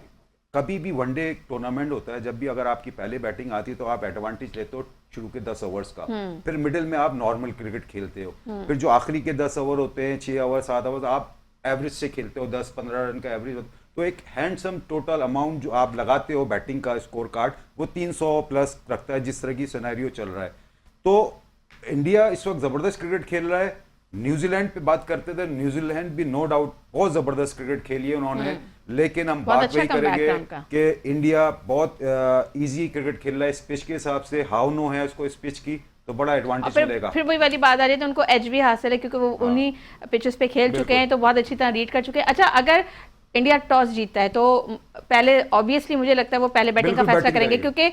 कभी भी वनडे टूर्नामेंट होता है, जब भी अगर आपकी पहले बैटिंग आती है तो आप एडवांटेज लेते हो शुरू के 10 ओवर्स का, फिर मिडिल में आप नॉर्मल क्रिकेट खेलते हो, फिर जो आखिरी के 10 ओवर होते हैं 6 ओवर 7 ओवर आप एवरेज से खेलते हो, 10-15 रन का एवरेज। तो एक हैंडसम टोटल अमाउंट जो आप लगाते हो बैटिंग का स्कोर कार्ड वो 300 प्लस रखता है, जिस तरह की सिनेरियो चल रहा है। तो इंडिया इस वक्त जबरदस्त क्रिकेट खेल रहा है। न्यूजीलैंड पे बात करते थे, न्यूजीलैंड भी नो डाउट बहुत जबरदस्त क्रिकेट खेली है उन्होंने, लेकिन हम बात वही करेंगे कि इंडिया बहुत इजी क्रिकेट खेल रहा है इस पिच के हिसाब से। हाउ नो है उसको इस पिच की, तो बड़ा एडवांटेज मिलेगा। फिर वही वाली बात आ रही है, तो उनको एज भी हासिल है क्योंकि वो उन्हीं पिचेस पे खेल चुके हैं, तो बहुत अच्छी तरह रीड कर चुके हैं। अच्छा, अगर इंडिया टॉस जीतता है तो पहले ऑब्वियसली मुझे लगता है वो पहले बैटिंग का फैसला करेंगे, क्योंकि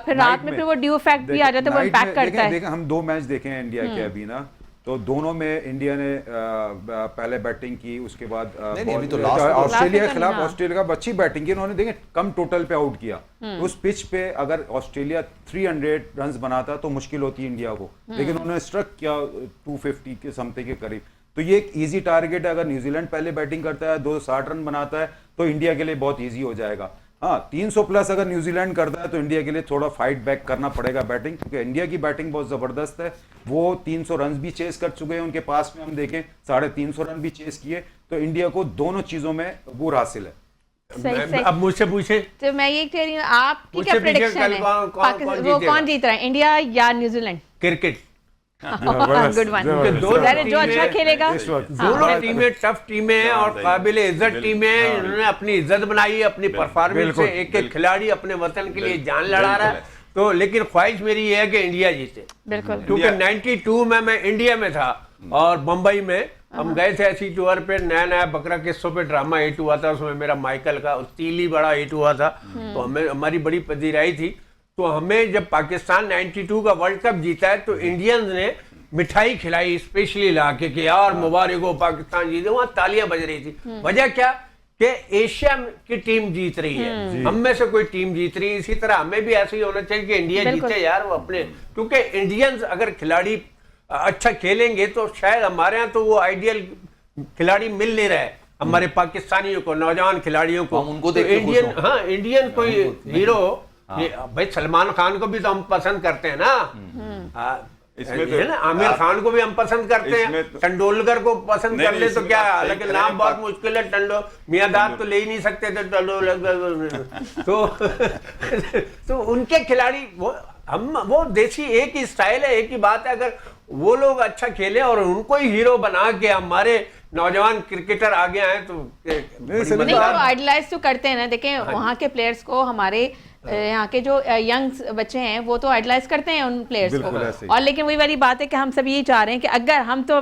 फिर रात में फिर वो ड्यू इफेक्ट भी आ जाता है, वो इम्पैक्ट करता है। हम 2 मैच देखे हैं इंडिया के अभी ना, तो दोनों में इंडिया ने पहले बैटिंग की, उसके बाद अभी तो last ऑस्ट्रेलिया के तो खिलाफ हाँ। ऑस्ट्रेलिया का अच्छी बैटिंग की उन्होंने, देखें कम टोटल पे आउट किया। उस पिच पे अगर ऑस्ट्रेलिया 300 रन्स बनाता तो मुश्किल होती इंडिया को, लेकिन उन्होंने स्ट्रक किया 250 के समथिंग के करीब। तो ये एक इजी टारगेट है, अगर न्यूजीलैंड पहले बैटिंग करता है 260 रन बनाता है तो इंडिया के लिए बहुत इजी हो जाएगा। हाँ, 300 प्लस अगर न्यूजीलैंड करता है तो इंडिया के लिए थोड़ा फाइट बैक करना पड़ेगा बैटिंग, क्योंकि इंडिया की बैटिंग बहुत जबरदस्त है। वो 300 रन भी चेस कर चुके हैं, उनके पास में हम देखें 350 रन भी चेस किए, तो इंडिया को दोनों चीजों में अबूर हासिल है। सही। अब मुझसे पूछे तो मैं ये कह रही हूँ, आपकी क्या मुझसे पूछे प्रेडिक्शन कल है? कौन कौन जीत रहा है, इंडिया या न्यूजीलैंड? Cricket good one. जो अच्छा खेलेगा। दोनों टीमें टफ टीमें हैं और काबिल इज्जत टीमें हैं। इन्होंने अपनी इज्जत बनाई अपनी परफॉर्मेंस से, एक एक खिलाड़ी अपने वतन के लिए जान लड़ा रहा है। तो लेकिन ख्वाहिश मेरी ये है कि इंडिया जीते, बिल्कुल। क्योंकि 92 में मैं इंडिया में था और मुंबई में हम गए थे ऐसी टूर पे, नया नया बकरा किस्सों पे ड्रामा हिट हुआ था, उसमें मेरा माइकल का तीली बड़ा हिट हुआ था। तो हमें हमारी बड़ी पजीराई थी। तो हमें जब पाकिस्तान 92 का वर्ल्ड कप जीता है तो इंडियंस ने मिठाई खिलाई स्पेशली ला के कि यार मुबारक हो पाकिस्तान जीते, वहां तालियां बज रही थी। वजह क्या कि एशिया की टीम जीत रही है, हम में से कोई टीम जीत रही है। इसी तरह हमें भी ऐसे ही होना चाहिए कि इंडिया जीते यार वो अपने, क्योंकि इंडियंस अगर खिलाड़ी अच्छा खेलेंगे तो शायद हमारे यहाँ तो वो आइडियल खिलाड़ी मिल नहीं रहे हमारे पाकिस्तानियों को, नौजवान खिलाड़ियों को। हम उनको तो देख के इंडियन, खुश हों। हाँ इंडियन कोई हीरो, भाई सलमान खान को भी तो हम पसंद करते हैं ना, इसमें है ना, आमिर खान को भी हम पसंद करते हैं, इसमें तो- तेंदुलकर को पसंद नहीं, कर ले तो इसमें क्या, आप सही हालांकि कह रहे नाम हैं, बहुत मुश्किल है, मियादाद तो ले ही नहीं सकते थे तो उनके खिलाड़ी वो देसी एक ही स्टाइल है, एक ही बात है। अगर वो लोग अच्छा खेले और उनको ही हीरो बना के हमारे नौजवान क्रिकेटर आगे आए तो नहीं, वो आइडलाइज तो करते हैं ना। देखें वहाँ के प्लेयर्स को, हमारे यहाँ के जो यंग बच्चे हैं वो तो आइडलाइज करते हैं उन प्लेयर्स को। और लेकिन वही वाली बात है कि हम सब ये चाह रहे हैं कि अगर हम तो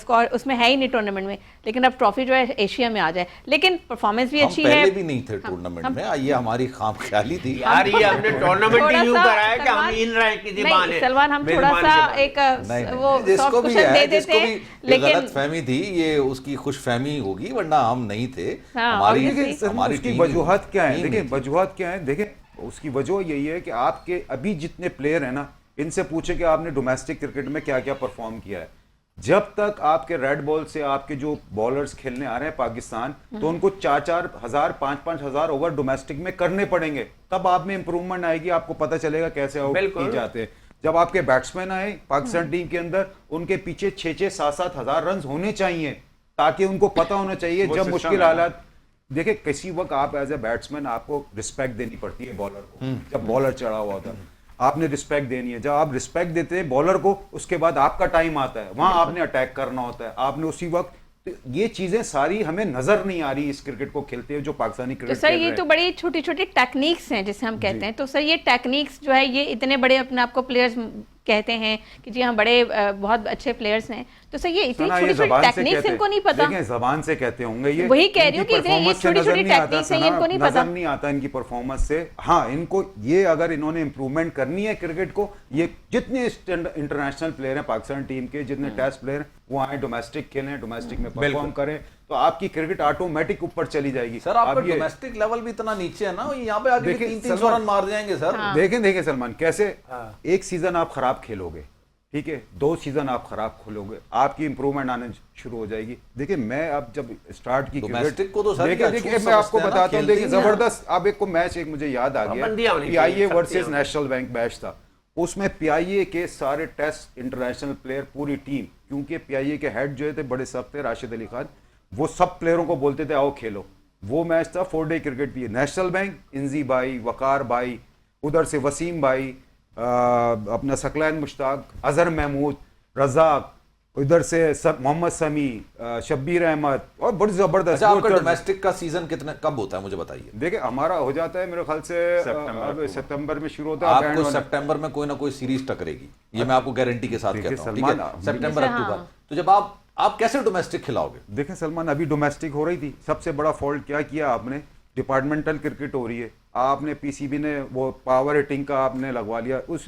स्कोर उसमें है ही नहीं टूर्नामेंट में, लेकिन अब ट्रॉफी जो है एशिया में आ जाए, लेकिन परफॉर्मेंस भी अच्छी है। पहले भी नहीं थे टूर्नामेंट में, ये हमारी खामख्याली थी यार। ये हमने टूर्नामेंट ही यूं कराया कि हम हिल रहे हैं किसी बहाने। सलमान, हम थोड़ा सा एक वो सॉफ्ट कुशन दे देते, लेकिन गलतफहमी थी, ये उसकी खुशफहमी होगी, वरना हम नहीं थे। हमारी उसकी वजूहत क्या है, देखिए वजूहत क्या है, देखिए उसकी वजह यही है कि आपके अभी जितने प्लेयर हैं ना, इनसे पूछे कि आपने डोमेस्टिक क्रिकेट में क्या क्या परफॉर्म किया है। जब तक आपके रेड बॉल से आपके जो बॉलर्स खेलने आ रहे हैं पाकिस्तान, तो उनको 4-4 हजार 5-5 हजार ओवर डोमेस्टिक में करने पड़ेंगे, तब आप में इंप्रूवमेंट आएगी, आपको पता चलेगा कैसे आउट किए जाते हैं। जब आपके बैट्समैन आए पाकिस्तान टीम के अंदर, उनके पीछे 6-6 7-7 हजार रन होने चाहिए, ताकि उनको पता होना चाहिए जब मुश्किल हालात। देखिए किसी वक्त आप एज ए बैट्समैन आपको रिस्पेक्ट देनी पड़ती है बॉलर को। जब बॉलर चढ़ा हुआ होता है आपने रिस्पेक्ट देनी है। जब आप रिस्पेक्ट देते हैं बॉलर को, उसके बाद आपका टाइम आता है, वहां आपने अटैक करना होता है, आपने उसी वक्त। तो ये चीजें सारी हमें नजर नहीं आ रही इस क्रिकेट को खेलते हुए जो पाकिस्तानी क्रिकेट। तो सर ये तो बड़ी छोटी छोटी टेक्निक्स हैं जिसे हम कहते हैं। तो सर ये टेक्निक्स जो है, ये इतने बड़े अपने आप को प्लेयर्स कहते हैं कि जी हम बड़े बहुत अच्छे प्लेयर्स हैं, तो सर ये इतनी छोटी छोटी टेक्निक्स इनको नहीं पता। देखें जबान से कहते होंगे, ये वही कह रही हूँ कि ये छोटी छोटी टेक्निक्स हैं, इनको नहीं पता, नहीं आता इनकी परफॉर्मेंस से। हाँ, इनको ये अगर इन्होंने इंप्रूवमेंट करनी है क्रिकेट को, ये जितने इंटरनेशनल प्लेयर हैं पाकिस्तान टीम के, जितने टेस्ट प्लेयर वो आए डोमेस्टिक खेलें, डोमेस्टिक में परफॉर्म करें, तो आपकी क्रिकेट ऑटोमेटिक ऊपर चली जाएगी। सर आपका डोमेस्टिक लेवल भी इतना नीचे है ना, यहाँ पे आगे 300 रन मार जाएंगे सर। देखें सलमान, कैसे एक सीजन आप खराब खेलोगे, ठीक है, 2 सीजन आप खराब खोलोगे, आपकी इंप्रूवमेंट आने शुरू हो जाएगी। देखिए मैं अब जब स्टार्ट की डोमेस्टिक को तो सर देखिए मैं आपको बताता हूँ, देखिए जबरदस्त। अब एक को मैच एक मुझे याद आ गया, PIA versus national bank match था, उसमें पीआईए के सारे टेस्ट इंटरनेशनल प्लेयर, पूरी टीम, क्योंकि पीआईए के हेड जो थे बड़े सख्त थे, राशिद अली खान, वो सब प्लेयरों को बोलते थे आओ खेलो। वो मैच था 4 डे क्रिकेट भी, नेशनल बैंक, इंजी भाई, वकार भाई, उधर से वसीम भाई, अपना सकलैन मुश्ताक, अजहर महमूद, रजाक, इधर से मोहम्मद समी, शब्बीर अहमद, और बड़ी जबरदस्त। आपका डोमेस्टिक का सीजन कितना कब होता है मुझे बताइए। देखिए हमारा हो जाता है मेरे ख्याल से सितंबर में शुरू होता है। आपको सितंबर में कोई ना कोई सीरीज टकरेगी, ये मैं आपको गारंटी के साथ कहता हूं, ठीक है, सितंबर अक्टूबर। तो जब आप कैसे डोमेस्टिक खिलाओगे? देखें सलमान, अभी डोमेस्टिक हो रही थी, सबसे बड़ा फॉल्ट क्या किया आपने, डिपार्टमेंटल क्रिकेट हो रही है, आपने पीसीबी ने वो पावर हिटिंग का आपने लगवा लिया, उस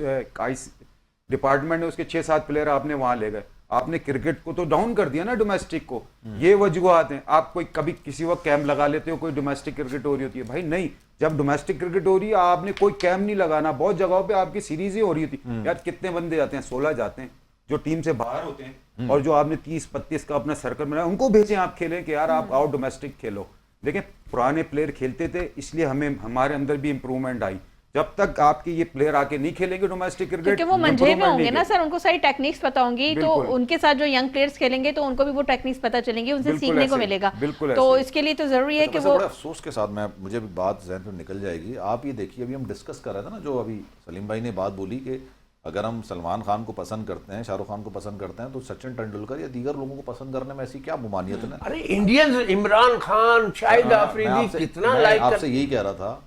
डिपार्टमेंट ने उसके 6-7 प्लेयर आपने वहां ले गए। आपने क्रिकेट को तो डाउन कर दिया ना, डोमेस्टिक को। ये वजूहत हैं। आप कोई कभी किसी वक्त कैंप लगा लेते हो, कोई डोमेस्टिक क्रिकेट हो रही होती है, भाई नहीं, जब डोमेस्टिक क्रिकेट हो रही है आपने कोई कैंप नहीं लगाना। बहुत जगहों पे आपकी सीरीज ही हो रही होती यार, कितने बंदे जाते हैं, 16 जाते हैं जो टीम से बाहर होते हैं, और जो आपने 30-32 का अपना सर्कल बनाया उनको भेजें, आप खेलें कि यार आप आओ डोमेस्टिक खेलो। लेकिन पुराने प्लेयर खेलते थे, इसलिए हमारे अंदर भी इंप्रूवमेंट आई। जब तक आपके ये प्लेयर आके नहीं खेलेंगे डोमेस्टिक क्रिकेट, क्योंकि वो मंझे में होंगे ना सर, उनको सारी टेक्निक्स पता होंगी, तो उनके साथ जो यंग प्लेयर्स खेलेंगे तो उनको भी वो टेक्निक्स पता चलेंगी, उनसे सीखने को मिलेगा। तो इसके लिए तो जरूरी है कि वो, बड़े अफसोस के साथ मुझे भी बात ज़हन में निकल जाएगी। आप ये देखिए, अभी हम डिस्कस कर रहे थे ना, जो अभी सलीम भाई ने बात बोली कि अगर हम सलमान खान को पसंद करते हैं, शाहरुख खान को पसंद करते हैं, तो सचिन तेंदुलकर या दीगर लोगों को पसंद करने में ऐसी क्या मुमानियत है? अरे इंडियंस इमरान खान, शाहिद आफरीदी कितना लाइक करते हैं। आपसे यही कह रहा था,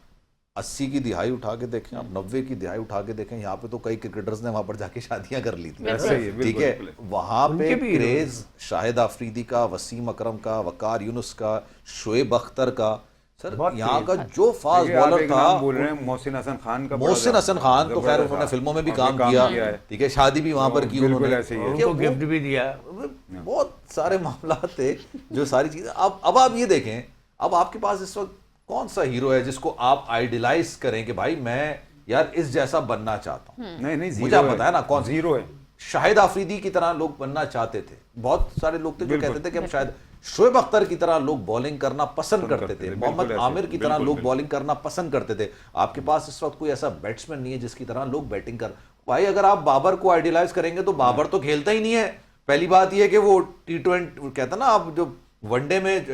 80 की दिहाई उठा के देखें, आप 90 की दिहाई उठा के देखें, यहाँ पे तो कई क्रिकेटर्स ने वहां पर जाके शादियां कर ली थी, ठीक है। वहां पे क्रेज शाहिद आफरीदी का, वसीम अकरम का, वकार यूनुस का, शोएब अख्तर का, सर यहाँ का जो फास्ट बॉलर था, बोल रहे हैं मोहसिन हसन खान का। मोहसिन हसन खान तो खैर उन्होंने फिल्मों में भी काम किया, ठीक है, शादी भी वहां पर की उन्होंने, उनको गिफ्ट भी दिया। बहुत सारे मामला थे, जो सारी चीजें। अब आप ये देखें, अब आपके पास इस वक्त कौन सा हीरो है जिसको आप आइडियलाइज करें कि भाई मैं यार इस जैसा बनना चाहता हूँ? नहीं, मुझे आप बताया ना कौन जीरो है। शाहिद आफरीदी की तरह लोग बनना चाहते थे, बहुत सारे लोग थे जो कहते थे कि हम शायद शोएब अख्तर की तरह लोग बॉलिंग करना पसंद करते थे, मोहम्मद आमिर की तरह लोग बॉलिंग करना पसंद करते थे। आपके पास इस वक्त कोई ऐसा बैट्समैन नहीं है जिसकी तरह लोग बैटिंग कर। भाई अगर आप बाबर को आइडियलाइज करेंगे तो बाबर तो खेलता ही नहीं है। पहली बात यह कि वो T20 कहता ना, आप जो वनडे में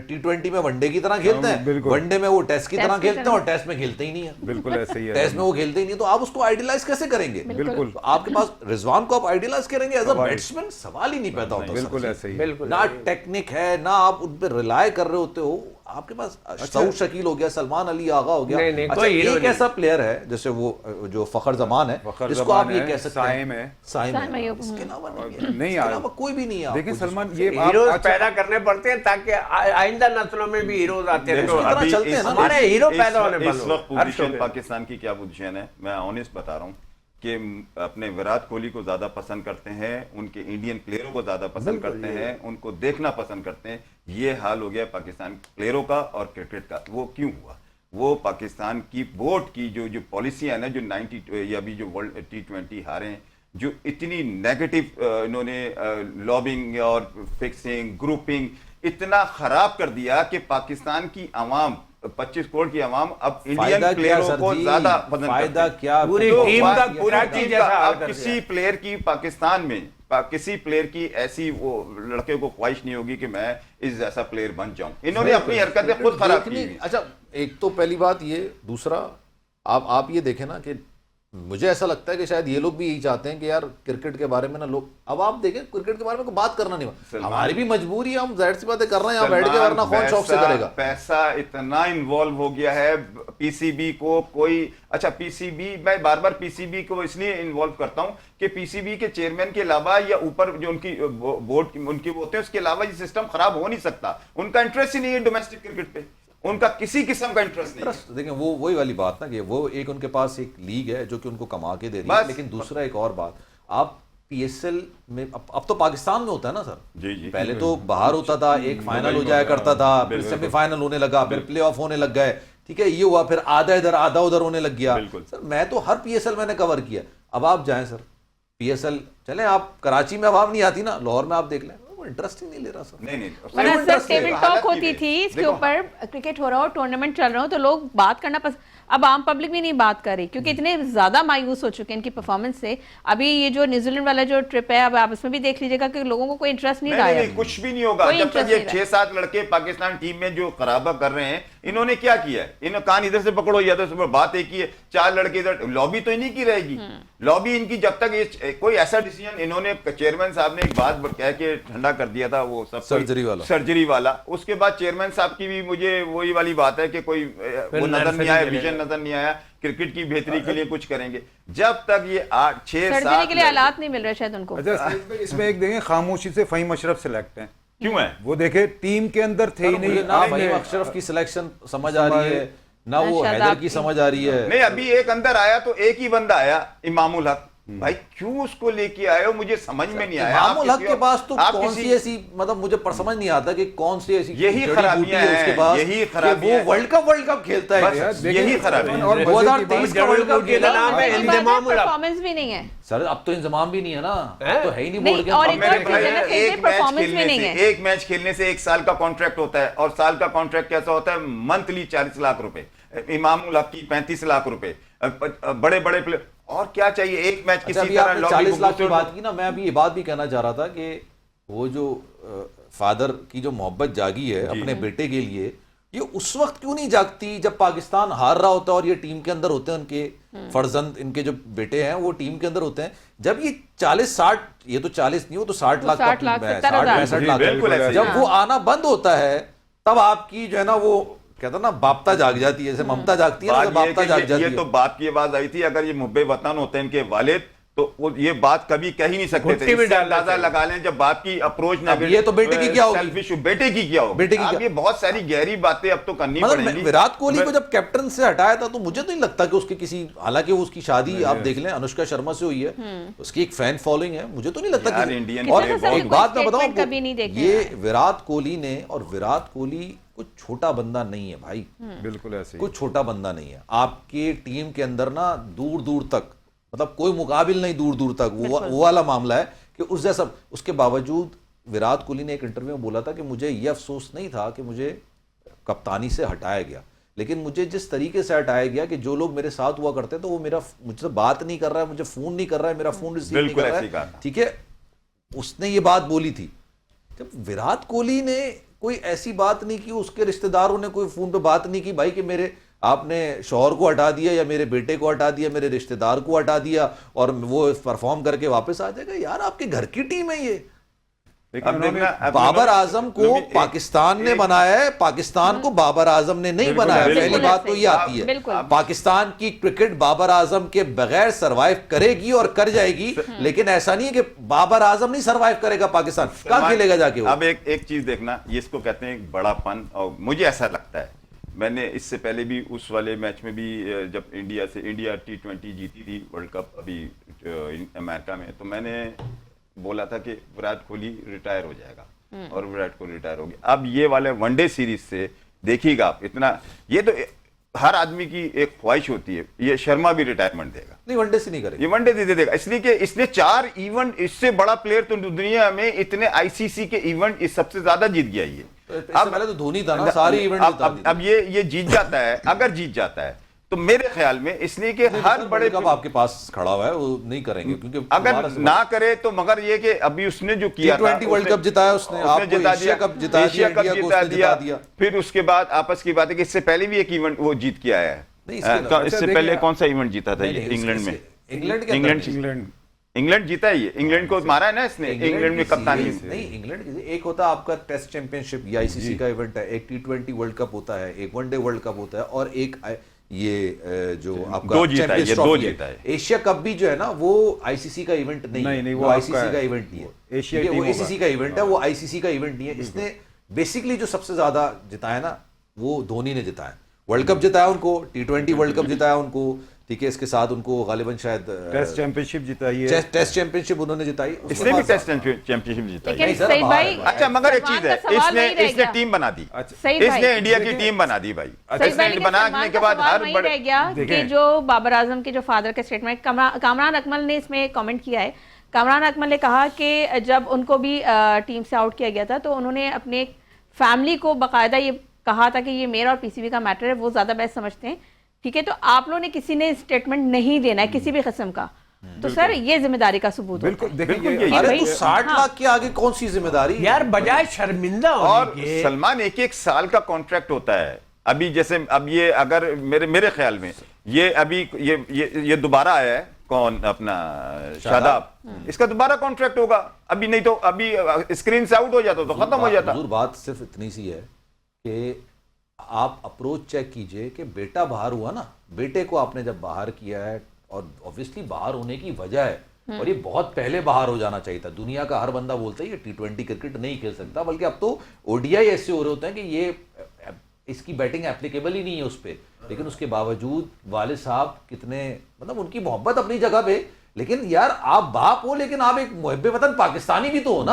T20 में वनडे की तरह खेलते हैं, वनडे में वो टेस्ट की तरह खेलते हैं, और टेस्ट में खेलते ही नहीं है। बिल्कुल ऐसे ही है, टेस्ट में वो खेलते ही नहीं, तो आप उसको आइडियलाइज कैसे करेंगे? बिल्कुल। तो आपके पास रिजवान को आप आइडियलाइज करेंगे एज अ बैट्समैन, सवाल ही नहीं पैदा होता। बिल्कुल ऐसे ही, ना टेक्निक है, ना आप उन पर रिलाय कर रहे होते हो। आपके पास सऊद शकील हो गया, सलमान अली आगा हो गया, अच्छा एक ऐसा प्लेयर है जैसे वो जो फखर जमान है, जिसको आप ये कह सकते हैं साइम है, इसके अलावा नहीं, कोई भी नहीं है। लेकिन सलमान ये हीरोज पैदा करने पड़ते हैं ताकि आइंदा नस्लों में भी हीरोज आते हैं, हमारे हीरो पैदा होने इस वक्त पोजीशन पाकिस्तान की क्या पोजीशन है, मैं ऑनेस्ट बता रहा हूँ कि अपने विराट कोहली को ज्यादा पसंद करते हैं, उनके इंडियन प्लेयरों को ज्यादा पसंद करते हैं, उनको देखना पसंद करते हैं। ये हाल हो गया पाकिस्तान प्लेयरों का और क्रिकेट का। वो क्यों हुआ? वो पाकिस्तान की बोर्ड की जो पॉलिसी है ना, जो 90 या अभी जो वर्ल्ड T20 हारे हैं, जो इतनी नेगेटिव इन्होंने लॉबिंग और फिक्सिंग, ग्रुपिंग इतना खराब कर दिया कि पाकिस्तान की आवाम, 25 करोड़ की आवाम अब इंडियन प्लेयरों को ज्यादा फायदा क्या, पूरी टीम का पूरा टीम जैसा अब किसी प्लेयर की पाकिस्तान में किसी प्लेयर की ऐसी वो लड़के को ख्वाहिश नहीं होगी कि मैं इस जैसा प्लेयर बन जाऊं। इन्होंने अपनी हरकतें खुद खराब की। अच्छा एक तो पहली बात ये, दूसरा आप ये देखें ना कि मुझे ऐसा लगता है कि शायद ये लोग भी यही चाहते हैं कि यार क्रिकेट के बारे में ना लोग, अब आप देखें क्रिकेट के बारे में कोई बात करना नहीं, हमारी भी मजबूरी है, हम जाहिर सी बातें कर रहे हैं यहाँ बैठ के, वरना कौन शौक से करेगा। पैसा इतना इन्वॉल्व हो गया है पीसीबी को, कोई अच्छा पीसीबी, मैं बार बार पीसीबी को इसलिए इन्वॉल्व करता हूं कि पीसीबी के चेयरमैन के अलावा या ऊपर जो उनकी बोर्ड उनकी होते हैं उसके अलावा ये सिस्टम खराब हो नहीं सकता। उनका इंटरेस्ट ही नहीं है डोमेस्टिक क्रिकेट पे, उनका किसी किस्म का इंटरेस्ट नहीं। देखिए वो वही वाली बात ना कि वो एक उनके पास एक लीग है जो कि उनको कमा के दे रही है, लेकिन दूसरा एक और बात, आप पीएसएल में अब तो पाकिस्तान में होता है ना सर, जी पहले तो बाहर होता था, एक फाइनल हो जाया करता था, फिर सेमीफाइनल होने लगा, फिर प्लेऑफ होने लग गए, ठीक है, ये हुआ, फिर आधा इधर आधा उधर होने लग गया। सर मैं तो हर पीएसएल मैंने कवर किया। अब आप जाएं सर पीएसएल, चले आप कराची में, अब आप नहीं आती ना, लाहौर में आप देख लें, इंटरेस्ट ही नहीं ले रहा सर। नहीं सर टेबल टॉक होती थी इसके ऊपर, क्रिकेट हो रहा हो, टूर्नामेंट चल रहा हो, तो लोग बात करना अब आम पब्लिक भी नहीं बात कर रही, क्योंकि इतने ज्यादा मायूस हो चुके हैं इनकी परफॉर्मेंस से। अभी ये जो न्यूजीलैंड वाला जो ट्रिप है, अब आप इसमें भी देख लीजिएगा कि लोगों को कोई इंटरेस्ट नहीं रहा है। कुछ भी नहीं होगा जब तक ये 6-7 लड़के पाकिस्तान टीम में जो खराबा कर रहे हैं, इन्होंने क्या किया है, इन्होंने कान इधर से पकड़ो या तो बात एक ही है, 4 लड़के इधर, लॉबी तो इन्हीं की रहेगी। लॉबी इनकी जब तक ये कोई ऐसा डिसीजन, इन्होंने चेयरमैन साहब ने एक बात कह के ठंडा कर दिया था, वो सब सर्जरी वाला, उसके बाद चेयरमैन साहब की भी मुझे वही वाली बात है कि कोई वो नजर नहीं आया, विजन नजर नहीं आया, क्रिकेट की बेहतरी के लिए कुछ करेंगे। जब तक ये 8-6-7 के लिए हालात नहीं मिल रहे शायद उनको। अच्छा इसमें एक देखें, खामोशी से फहीम अशरफ सिलेक्ट हैं, क्यों है वो देखे टीम के अंदर थे ही नहीं। ना फहीम अशरफ की सिलेक्शन समझ आ रही है, ना वो हैदर की समझ आ रही है। नहीं अभी एक अंदर आया तो एक ही बंदा आया, इमामुल हक, भाई क्यों उसको लेके आए हो, मुझे समझ में नहीं आया। इमामुल हक के पास तो आप कौन सी ऐसी, मतलब मुझे समझ नहीं आता कि कौन सी ऐसी यही जड़ी खराबियां बूटी है उसके हैं, पास यही कि खराबियां वो वर्ल्ड कप खेलता है। बस यही खराबी और 2023 का वर्ल्ड कप खेला परफॉर्मेंस भी नहीं है सर, अब तो इंतजाम भी नहीं है ना, अब तो है ही नहीं नहीं, बोर्ड के और अंदर। एक और चीज़ है ना, फिर एक से मैच performance भी खेलने नहीं से है। एक मैच खेलने से 1 साल का कॉन्ट्रैक्ट होता है, और साल का कॉन्ट्रैक्ट कैसा होता है, मंथली 40 लाख रुपए, इमामुल हक की 35 लाख रुपए, बड़े बड़े प्लेयर, और क्या चाहिए एक मैच अच्छा, किसी अभी तरह आपने लॉबी 40 लाख को की बात की ना, मैं अभी ये बात भी कहना चाह रहा था कि वो जो फादर की जो मोहब्बत जागी है अपने बेटे के लिए, ये उस वक्त क्यों नहीं जागती जब पाकिस्तान हार रहा होता है और ये टीम के अंदर होते हैं, उनके फर्जंद, इनके जो बेटे हैं वो टीम के अंदर होते हैं, जब ये 40-60, ये तो 40 नहीं, वो तो 60 लाख 60 लाख, 70 लाख। 65 लाख, बिल्कुल ऐसे ही। जब वो आना बंद होता है तब आपकी जो है ना, वो कहता है ना, बापता जाग जाती है, जैसे ममता जागती है ना, बात बापता जाग जाती ये है। तो बात की आवाज आई थी, अगर ये मुब्बे वतन होते हैं इनके वालिद, तो वो ये बात कभी कह ही नहीं सकते थे। इससे अंदाजा लगा लें जब बाप की अप्रोच ना, ये तो बेटे की क्या होगी? सेल्फिश, बेटे की क्या होगी? बेटे की अब क्या? ये बहुत सारी गहरी बातें अब तो करनी मतलब पड़ेंगी। विराट कोहली को जब कैप्टन से हटाया था तो मुझे तो नहीं लगता कि उसके किसी, हालांकि वो उसकी शादी आप देख लें अनुष्का शर्मा से हुई है, उसकी एक फैन फॉलोइंग है, मुझे तो नहीं लगता यार, कि इंडियन और किसी ने एक बात मैं statement कभी नहीं बताऊं, देखे ये हैं। विराट कोहली ने, और विराट कोहली कोई छोटा बंदा नहीं है भाई, बिल्कुल ऐसे ही। कोई छोटा बंदा नहीं है आपके टीम के अंदर ना, दूर दूर तक, मतलब कोई मुकाबिल नहीं दूर दूर तक, वो वाला मामला है कि उस जैसा। उसके बावजूद विराट कोहली ने एक इंटरव्यू में बोला था कि मुझे ये अफसोस नहीं था कि मुझे कप्तानी से हटाया गया, लेकिन मुझे जिस तरीके से हटाया गया कि जो लोग मेरे साथ हुआ करते तो वो मेरा, मुझसे बात नहीं कर रहा है, मुझे फोन नहीं कर रहा है, मेरा फोन रिसीव नहीं कर रहा है, ठीक है, उसने ये बात बोली थी। जब विराट कोहली ने कोई ऐसी बात नहीं की, उसके रिश्तेदारों ने कोई फोन पे बात नहीं की भाई कि मेरे, आपने शौहर को हटा दिया या मेरे बेटे को हटा दिया, मेरे रिश्तेदार को हटा दिया और वो परफॉर्म करके वापस आ जाएगा, यार आपके घर की टीम है ये। अब देखना, बाबर आजम को पाकिस्तान ने बनाया है, पाकिस्तान को बाबर आजम ने नहीं बनाया। पहली बात तो ये आती है, पाकिस्तान की क्रिकेट बाबर आजम के बगैर सरवाइव करेगी और कर जाएगी, लेकिन ऐसा नहीं है कि बाबर आजम नहीं सरवाइव करेगा, पाकिस्तान कहां खेलेगा जाके वो? अब एक चीज देखना, ये इसको कहते हैं एक बड़ापन, और मुझे ऐसा लगता है, मैंने इससे पहले भी उस वाले मैच में भी, जब इंडिया T20 जीती थी वर्ल्ड कप अभी अमेरिका में, तो मैंने बोला था कि विराट कोहली रिटायर हो जाएगा, और विराट कोहली रिटायर हो गया। अब ये वाले वनडे सीरीज से देखिएगा आप, इतना, ये तो हर आदमी की एक ख्वाहिश होती है, ये शर्मा भी रिटायरमेंट देगा, नहीं वनडे से नहीं करेगा, ये वनडे दे देगा, इसलिए कि इसने 4 इवेंट, इससे बड़ा प्लेयर तो दुनिया में इतने आईसीसी के इवेंट इस सबसे ज्यादा जीत गया ये। अब पहले तो धोनी था ना, सारी इवेंट अब ये जीत जाता है, अगर जीत जाता है तो मेरे ख्याल में, इसलिए कि हर बड़े कप आपके पास खड़ा हुआ है, वो नहीं करेंगे, क्योंकि अगर ना करे तो, मगर ये कि अभी उसने जो किया था, T20 वर्ल्ड कप जिताया उसने, आपको एशिया कप जिता दिया, फिर उसके बाद आपस की बात है कि इससे पहले भी एक इवेंट वो जीत के आया है। इससे पहले कौन सा इवेंट जीता था इंग्लैंड में? इंग्लैंड जीता है, ये इंग्लैंड को मारा है ना इसने, इंग्लैंड में कप्तानी नहीं, इंग्लैंड एक होता है आपका टेस्ट चैंपियनशिप, ये आईसीसी का इवेंट है, एक T20 वर्ल्ड कप होता है, एक वनडे वर्ल्ड कप होता है, और एक ये जो आपका चैंपियंस ट्रॉफी है। एशिया कप भी जो है ना, वो आईसीसी का इवेंट नहीं, वो आईसीसी का इवेंट नहीं है, वो एसीसी का इवेंट है, वो आईसीसी का इवेंट नहीं है। इसने बेसिकली जो सबसे ज्यादा जिताया ना, वो धोनी ने जिताया, वर्ल्ड कप जिताया उनको, T20 वर्ल्ड कप जिताया उनको, ठीक है, इसके साथ उनको गालिबन शायद टेस्ट चैंपियनशिप जिताई है, टेस्ट चैंपियनशिप उन्होंने जिताई, इसने भी टेस्ट चैंपियनशिप जिताई है। सही भाई, अच्छा, मगर एक चीज है, इसने टीम बना दी, इसने इंडिया की टीम बना दी भाई। बनाने के बाद हर बड़े रह गया कि जो बाबर आजम के जो फादर का स्टेटमेंट, कामरान अकमल ने इसमें कमेंट किया है। कामरान अकमल ने कहा कि जब उनको भी टीम से आउट किया गया था तो उन्होंने अपने फैमिली को बाकायदा ये कहा था कि ये मेरा और पीसीबी का मैटर है, वो ज्यादा बेस्ट समझते हैं, ठीक है, तो आप लोगों ने किसी ने स्टेटमेंट नहीं देना है किसी भी किस्म का, तो सर ये जिम्मेदारी का सबूत होता है। बिल्कुल, अरे तो 60 लाख के आगे कौन सी जिम्मेदारी यार, बजाय शर्मिंदा और सलमान, एक साल का कॉन्ट्रैक्ट होता है। अभी जैसे अब ये, अगर मेरे ख्याल में ये अभी ये दोबारा आया है, कौन अपना शादाब, इसका दोबारा कॉन्ट्रैक्ट होगा अभी, नहीं तो अभी स्क्रीन से आउट हो जाता तो खत्म हो जाता। बात सिर्फ इतनी सी है कि आप अप्रोच चेक कीजिए कि बेटा बाहर हुआ ना, बेटे को आपने जब बाहर किया है, और ऑब्वियसली बाहर होने की वजह है, और ये बहुत पहले बाहर हो जाना चाहिए था। दुनिया का हर बंदा बोलता है ये T20 क्रिकेट नहीं खेल सकता, बल्कि अब तो ODI ऐसे हो रहे होते हैं कि ये इसकी बैटिंग एप्लीकेबल ही नहीं है उस पर, लेकिन उसके बावजूद वाले साहब कितने, मतलब उनकी मोहब्बत अपनी जगह पे, लेकिन यार आप बाप हो, लेकिन आप एक मुहब्बे वतन पाकिस्तानी भी तो हो ना।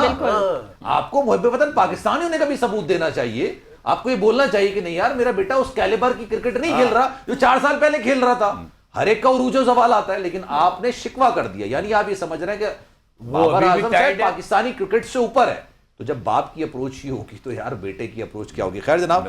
आपको मुहब्बे वतन पाकिस्तानी होने का भी सबूत देना चाहिए। आपको ये बोलना चाहिए कि नहीं यार मेरा बेटा उस कैलिबर की क्रिकेट नहीं खेल रहा जो 4 साल पहले खेल रहा था। हर एक का उरूजो सवाल आता है, लेकिन आपने शिकवा कर दिया। यानी आप ये समझ रहे हैं कि बाबर आजम शायद पाकिस्तानी क्रिकेट से ऊपर है। तो जब बाप की अप्रोच ही होगी तो यार बेटे की अप्रोच क्या होगी। खैर जनाब,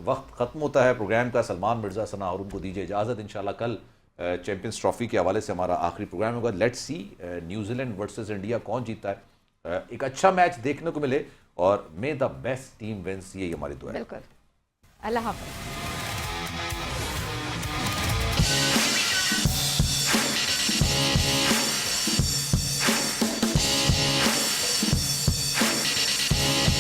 वक्त खत्म होता है प्रोग्राम का। सलमान मिर्जा, सना और उनको दीजिए इजाजत। इंशाल्लाह कल चैंपियंस ट्रॉफी के हवाले से हमारा आखिरी प्रोग्राम होगा। Let's see New Zealand versus India कौन जीतता है। एक अच्छा मैच देखने को मिले और may the best team wins, यही हमारी दुआ है। बिल्कुल। अल्लाह हाफ़िज़।